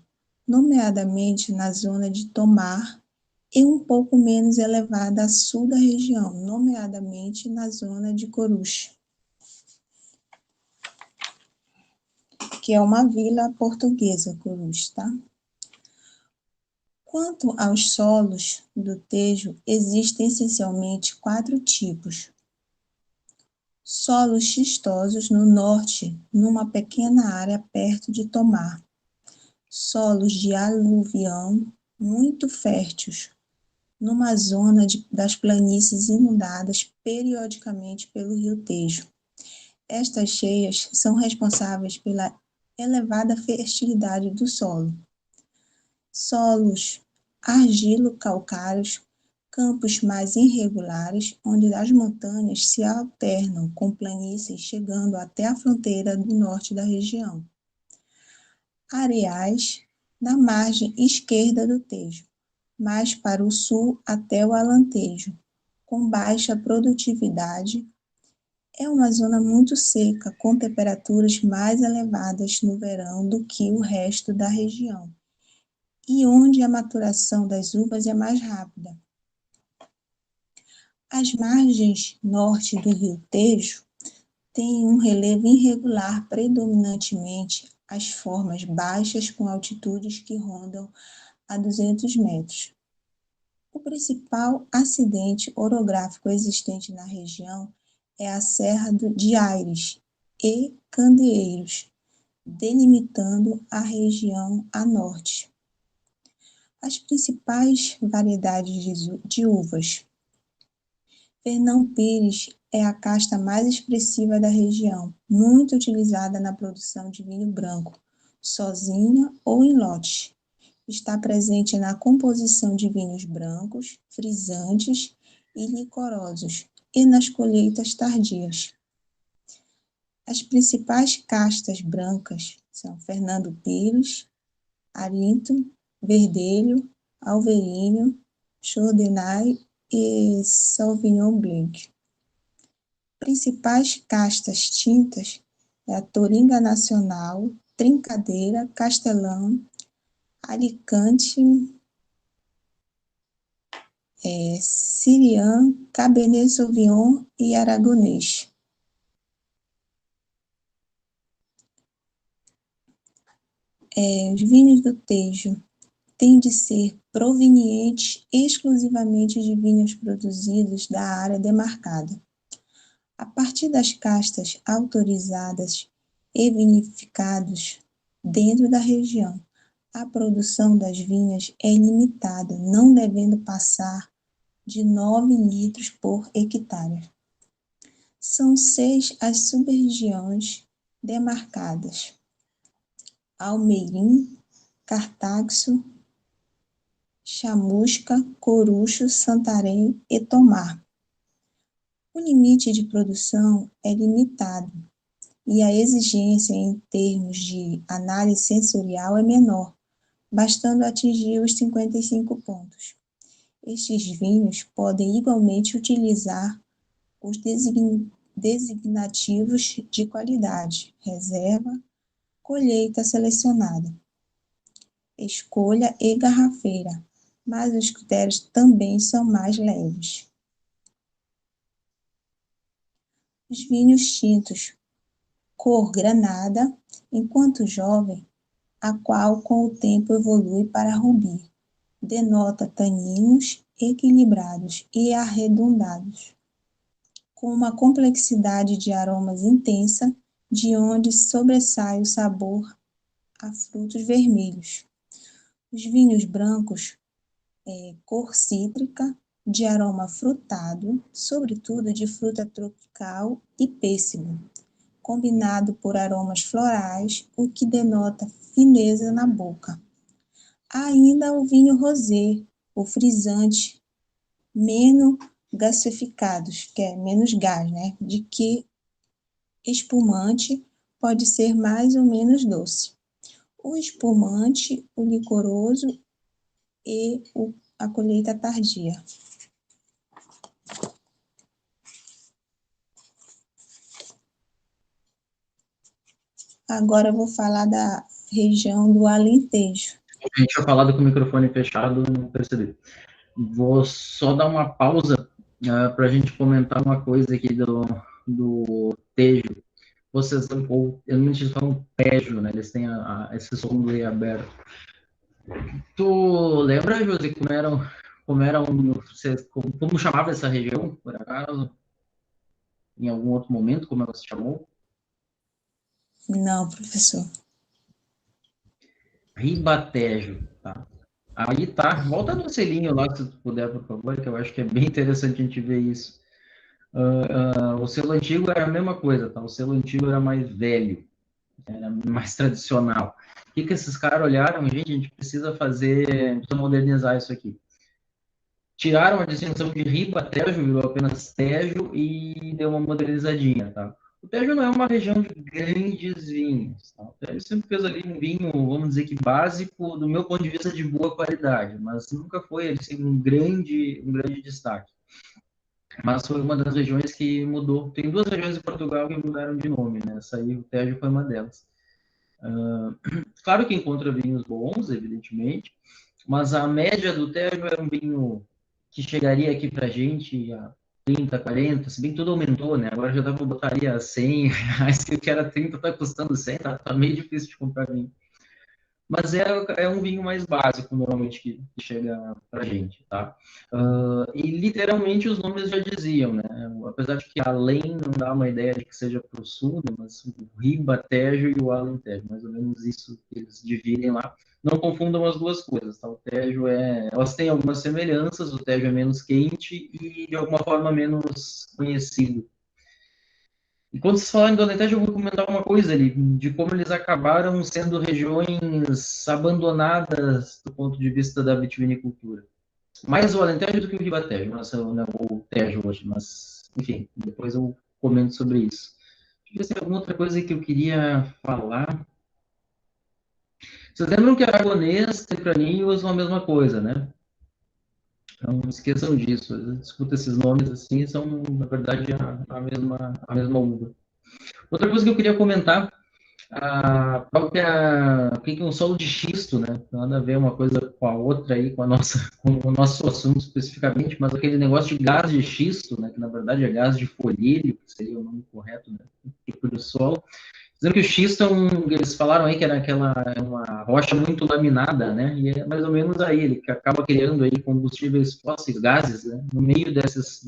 nomeadamente na zona de Tomar, e um pouco menos elevada a sul da região, nomeadamente na zona de Coruche, que é uma vila portuguesa, Coruche, tá? Quanto aos solos do Tejo, existem essencialmente 4 tipos. Solos xistosos no norte, numa pequena área perto de Tomar. Solos de aluvião muito férteis, numa zona das planícies inundadas periodicamente pelo rio Tejo. Estas cheias são responsáveis pela elevada fertilidade do solo. Solos argilo-calcários, campos mais irregulares, onde as montanhas se alternam com planícies chegando até a fronteira do norte da região. Areais na margem esquerda do Tejo, mais para o sul até o Alentejo, com baixa produtividade. É uma zona muito seca, com temperaturas mais elevadas no verão do que o resto da região, e onde a maturação das uvas é mais rápida. As margens norte do rio Tejo têm um relevo irregular, predominantemente as formas baixas com altitudes que rondam a 200 metros. O principal acidente orográfico existente na região é a Serra de Aires e Candeeiros, delimitando a região a norte. As principais variedades de uvas. Fernão Pires é a casta mais expressiva da região, muito utilizada na produção de vinho branco, sozinha ou em lote. Está presente na composição de vinhos brancos, frisantes e licorosos, e nas colheitas tardias. As principais castas brancas são Fernando Pires, Arinto, Verdelho, Alverinho, Chardonnay e Sauvignon Blanc. Principais castas tintas é a Toringa Nacional, Trincadeira, Castelão, Alicante, Sirian, Cabernet Sauvignon e Aragonês. Os vinhos do Tejo têm de ser provenientes exclusivamente de vinhos produzidos da área demarcada. A partir das castas autorizadas e vinificados dentro da região, a produção das vinhas é limitada, não devendo passar de 9 litros por hectare. São 6 as sub-regiões demarcadas: Almeirim, Cartaxo, Chamusca, Corucho, Santarém e Tomar. O limite de produção é limitado e a exigência em termos de análise sensorial é menor, bastando atingir os 55 pontos. Estes vinhos podem igualmente utilizar os designativos de qualidade, reserva, colheita selecionada, escolha e garrafeira, mas os critérios também são mais leves. Os vinhos tintos, cor granada, enquanto jovem, a qual com o tempo evolui para rubi, denota taninos equilibrados e arredondados, com uma complexidade de aromas intensa, de onde sobressai o sabor a frutos vermelhos. Os vinhos brancos, cor cítrica, de aroma frutado, sobretudo de fruta tropical e pêssego, combinado por aromas florais, o que denota fineza na boca. Há ainda o vinho rosé, o frisante, menos gasificados, que é menos gás, né? De que espumante pode ser mais ou menos doce. O espumante, o licoroso e a colheita tardia. Agora eu vou falar da região do Alentejo. A gente tinha falado com o microfone fechado, não percebi. Vou só dar uma pausa para a gente comentar uma coisa aqui do Tejo. Vocês, ou eu não sei se falam Tejo, né? Eles têm esse som do E aberto. Tu lembra, José, como chamava essa região, por acaso? Em algum outro momento, como ela se chamou? Não, professor. Ribatejo, tá? Aí tá, volta no selinho lá, se tu puder, por favor, que eu acho que é bem interessante a gente ver isso. O selo antigo era a mesma coisa, tá? O selo antigo era mais velho, era mais tradicional. O que esses caras olharam? Gente, a gente precisa modernizar isso aqui. Tiraram a distinção de Ribatejo, virou apenas Tejo e deu uma modernizadinha, tá? O Tejo não é uma região de grandes vinhos, tá? O Tejo sempre fez ali um vinho, vamos dizer que básico, do meu ponto de vista, de boa qualidade, mas nunca foi assim, um grande destaque. Mas foi uma das regiões que mudou. Tem 2 regiões de Portugal que mudaram de nome, né? Essa aí, o Tejo foi uma delas. Claro que encontra vinhos bons, evidentemente, mas a média do Tejo era um vinho que chegaria aqui para a gente a 30, 40, se bem que tudo aumentou, né? Agora já dá para botaria 100 reais, que o que era 30 está custando 100, tá meio difícil de comprar vinho. Mas é um vinho mais básico, normalmente, que chega pra gente, tá? E literalmente os nomes já diziam, né? Apesar de que além não dá uma ideia de que seja pro sul, né? Mas o Ribatejo e o Alentejo, mais ou menos isso que eles dividem lá. Não confundam as duas coisas, tá? O Tejo elas têm algumas semelhanças, o Tejo é menos quente e de alguma forma menos conhecido. E quando vocês falarem do Alentejo, eu vou comentar uma coisa ali, de como eles acabaram sendo regiões abandonadas do ponto de vista da vitivinicultura. Mais o Alentejo do que o Ribatejo, o Tejo hoje, mas, enfim, depois eu comento sobre isso. Deixa eu ver se tem alguma outra coisa que eu queria falar. Vocês lembram que aragonês, tempraninho são a mesma coisa, né? Então, não esqueçam disso. Escuta esses nomes assim, são, na verdade, a mesma uva. Outra coisa que eu queria comentar, a própria, o que é um solo de xisto, né? Nada a ver uma coisa com a outra aí, com o nosso assunto especificamente, mas aquele negócio de gás de xisto, né? Que na verdade é gás de folhíleo, que seria o nome correto, né? Tipo do solo. Dizendo que o xisto eles falaram aí que era uma rocha muito laminada, né? E é mais ou menos aí, ele que acaba criando aí combustíveis fósseis, gases, né? No meio dessas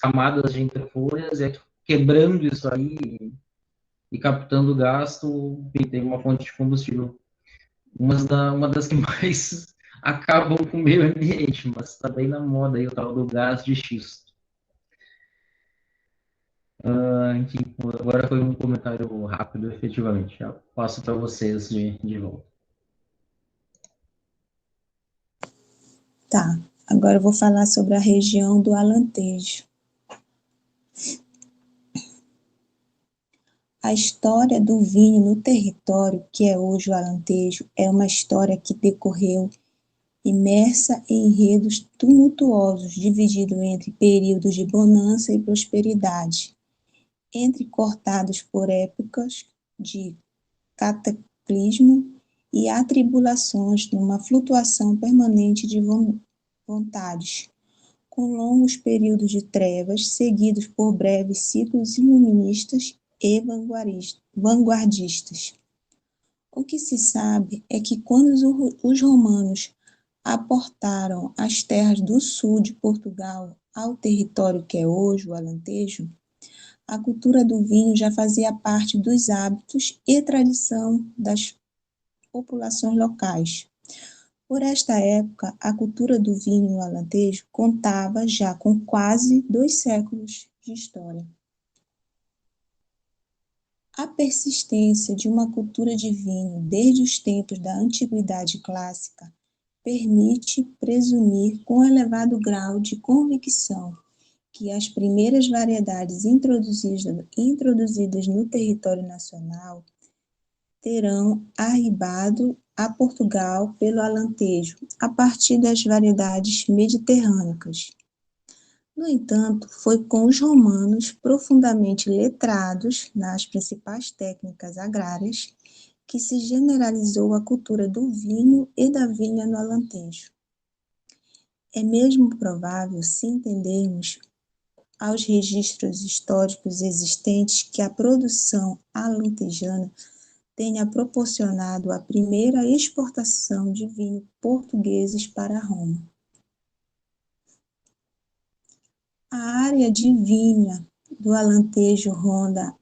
camadas de interfolhas, quebrando isso aí e captando gasto, e tem uma fonte de combustível. Uma das que mais acabam com o meio ambiente, mas está bem na moda aí o tal do gás de xisto. Enfim, agora foi um comentário rápido, efetivamente. Já passo para vocês de volta. Tá, agora eu vou falar sobre a região do Alentejo. A história do vinho no território, que é hoje o Alentejo, é uma história que decorreu imersa em enredos tumultuosos, dividido entre períodos de bonança e prosperidade, entrecortados por épocas de cataclismo e atribulações numa flutuação permanente de vontades, com longos períodos de trevas, seguidos por breves ciclos iluministas e vanguardistas. O que se sabe é que quando os romanos aportaram as terras do sul de Portugal ao território que é hoje o Alentejo, a cultura do vinho já fazia parte dos hábitos e tradição das populações locais. Por esta época, a cultura do vinho no Alentejo contava já com quase 2 séculos de história. A persistência de uma cultura de vinho desde os tempos da Antiguidade Clássica permite presumir com elevado grau de convicção que as primeiras variedades introduzidas no território nacional terão arribado a Portugal pelo Alentejo, a partir das variedades mediterrâneas. No entanto, foi com os romanos profundamente letrados nas principais técnicas agrárias que se generalizou a cultura do vinho e da vinha no Alentejo. É mesmo provável, se entendermos aos registros históricos existentes, que a produção alentejana tenha proporcionado a primeira exportação de vinho portugueses para Roma. A área de vinha do Alentejo ronda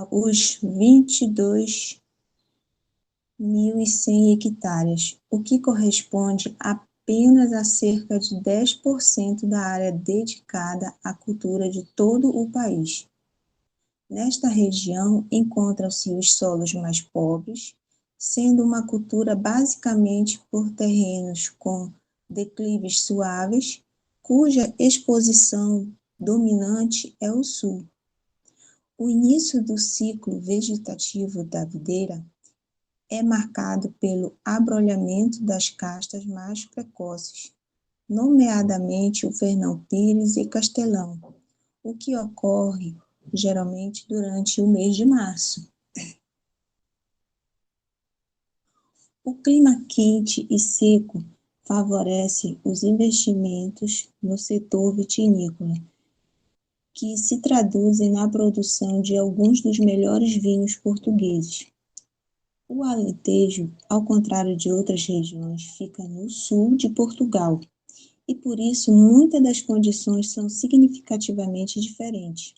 os 22.100 hectares, o que corresponde apenas a cerca de 10% da área dedicada à cultura de todo o país. Nesta região encontram-se os solos mais pobres, sendo uma cultura basicamente por terrenos com declives suaves, cuja exposição dominante é o sul. O início do ciclo vegetativo da videira é marcado pelo abrolhamento das castas mais precoces, nomeadamente o Fernão Pires e Castelão, o que ocorre geralmente durante o mês de março. O clima quente e seco favorece os investimentos no setor vitinícola, que se traduzem na produção de alguns dos melhores vinhos portugueses. O Alentejo, ao contrário de outras regiões, fica no sul de Portugal, e por isso muitas das condições são significativamente diferentes.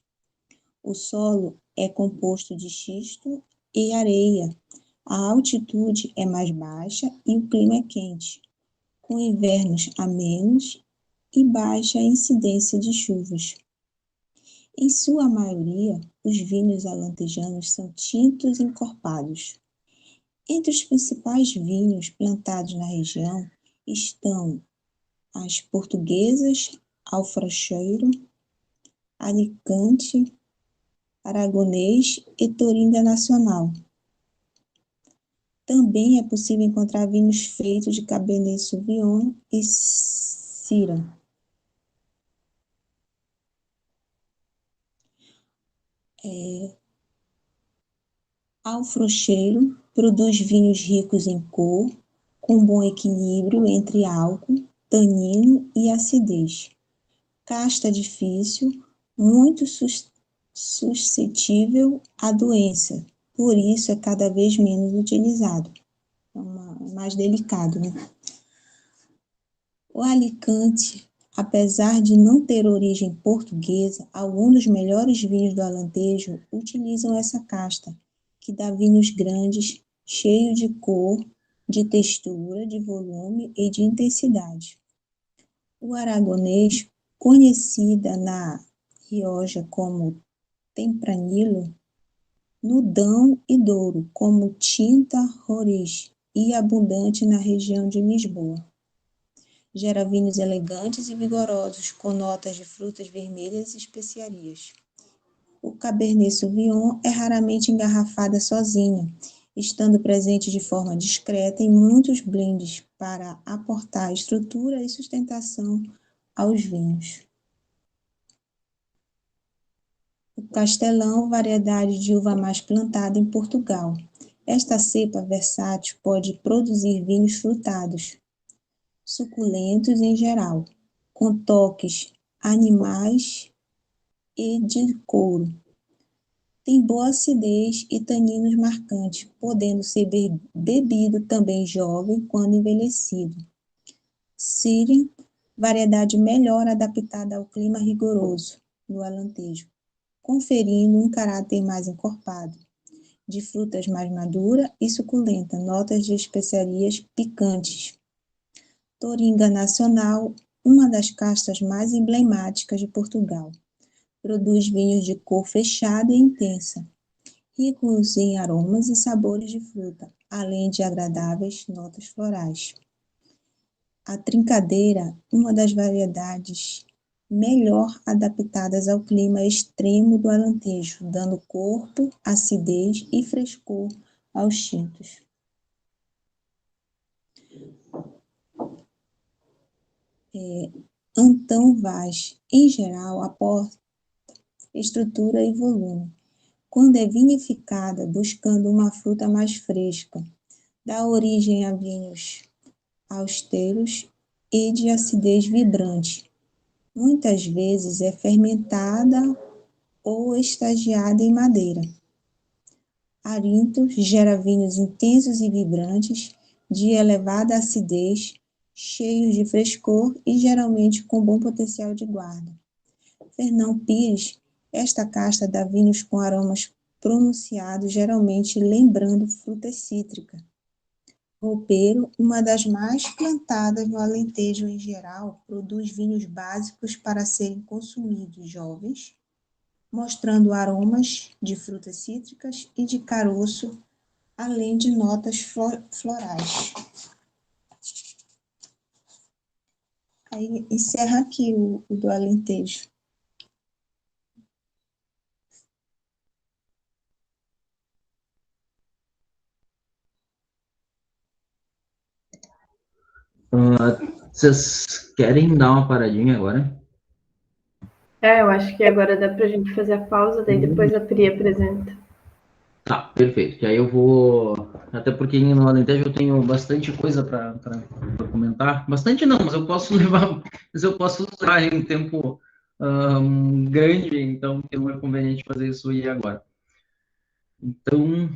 O solo é composto de xisto e areia, a altitude é mais baixa e o clima é quente, com invernos amenos e baixa incidência de chuvas. Em sua maioria, os vinhos alentejanos são tintos encorpados. Entre os principais vinhos plantados na região estão as portuguesas, Alfracheiro, Alicante, Aragonês e Toringa Nacional. Também é possível encontrar vinhos feitos de Cabernet Sauvignon e Syrah. Alfrocheiro produz vinhos ricos em cor, com bom equilíbrio entre álcool, tanino e acidez. Casta difícil, muito suscetível à doença, por isso é cada vez menos utilizado. É mais delicado, né? O Alicante, apesar de não ter origem portuguesa, alguns dos melhores vinhos do Alentejo utilizam essa casta, que dá vinhos grandes, cheios de cor, de textura, de volume e de intensidade. O Aragonês, conhecida na Rioja como Tempranillo, no Dão e Douro como Tinta Roriz e abundante na região de Lisboa. Gera vinhos elegantes e vigorosos, com notas de frutas vermelhas e especiarias. O Cabernet Sauvignon é raramente engarrafada sozinha, estando presente de forma discreta em muitos blends para aportar estrutura e sustentação aos vinhos. O Castelão, variedade de uva mais plantada em Portugal. Esta cepa versátil pode produzir vinhos frutados, suculentos em geral, com toques animais e de couro. Tem boa acidez e taninos marcantes, podendo ser bebido também jovem quando envelhecido. Syrah, variedade melhor adaptada ao clima rigoroso do Alentejo, conferindo um caráter mais encorpado, de frutas mais madura e suculenta, notas de especiarias picantes. Toringa Nacional, uma das castas mais emblemáticas de Portugal. Produz vinhos de cor fechada e intensa, ricos em aromas e sabores de fruta, além de agradáveis notas florais. A Trincadeira, uma das variedades melhor adaptadas ao clima extremo do Alentejo, dando corpo, acidez e frescor aos tintos. Antão Vaz, em geral, aporta estrutura e volume. Quando é vinificada, buscando uma fruta mais fresca, dá origem a vinhos austeros e de acidez vibrante. Muitas vezes é fermentada ou estagiada em madeira. Arinto gera vinhos intensos e vibrantes, de elevada acidez, cheios de frescor e geralmente com bom potencial de guarda. Fernão Pires, esta casta dá vinhos com aromas pronunciados, geralmente lembrando frutas cítricas. Roupeiro, uma das mais plantadas no Alentejo em geral, produz vinhos básicos para serem consumidos jovens, mostrando aromas de frutas cítricas e de caroço, além de notas florais. Aí encerra aqui o do Alentejo. Vocês querem dar uma paradinha agora? Eu acho que agora dá pra gente fazer a pausa, daí depois a Pri apresenta. Tá, perfeito. Que aí eu vou. Até porque no Alentejo eu tenho bastante coisa para comentar. Bastante não, mas eu posso levar. Mas eu posso usar em um tempo grande, então não é conveniente fazer isso aí agora. Então,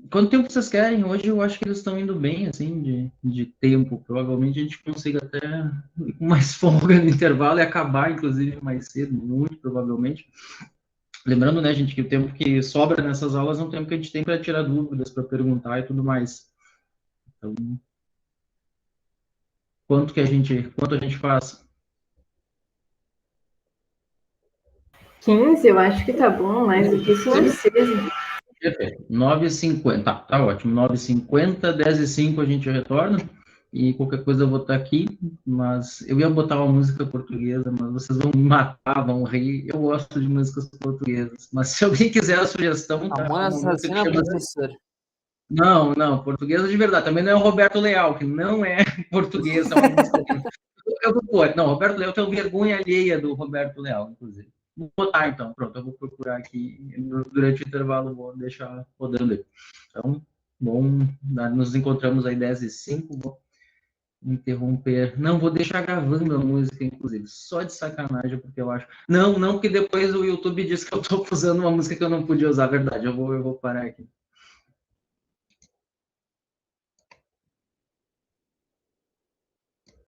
quanto tempo vocês querem? Hoje eu acho que eles estão indo bem, assim, de tempo. Provavelmente a gente consiga até ir com mais folga no intervalo e acabar, inclusive, mais cedo, muito provavelmente. Lembrando, né, gente, que o tempo que sobra nessas aulas é um tempo que a gente tem para tirar dúvidas, para perguntar e tudo mais. Então, quanto a gente faz? 15, eu acho que tá bom, mais do que isso não precisa. Perfeito. 9h50, tá ótimo. 9h50, 10h05 a gente retorna. E qualquer coisa eu vou estar aqui, mas eu ia botar uma música portuguesa, mas vocês vão me matar, vão rir. Eu gosto de músicas portuguesas, mas se alguém quiser a sugestão, tá? Amor Uma música que assassina, chama... professor. Não, portuguesa de verdade. Também não é o Roberto Leal, que não é português, é uma música. Eu vou pôr. Não, Roberto Leal, eu tenho vergonha alheia do Roberto Leal, inclusive. Vou botar então, pronto, eu vou procurar aqui durante o intervalo, vou deixar rodando aí. Então, bom, nos encontramos aí 10h05, vou interromper. Não, vou deixar gravando a música, inclusive, só de sacanagem, porque eu acho. Não, porque depois o YouTube disse que eu tô usando uma música que eu não podia usar, verdade, eu vou parar aqui.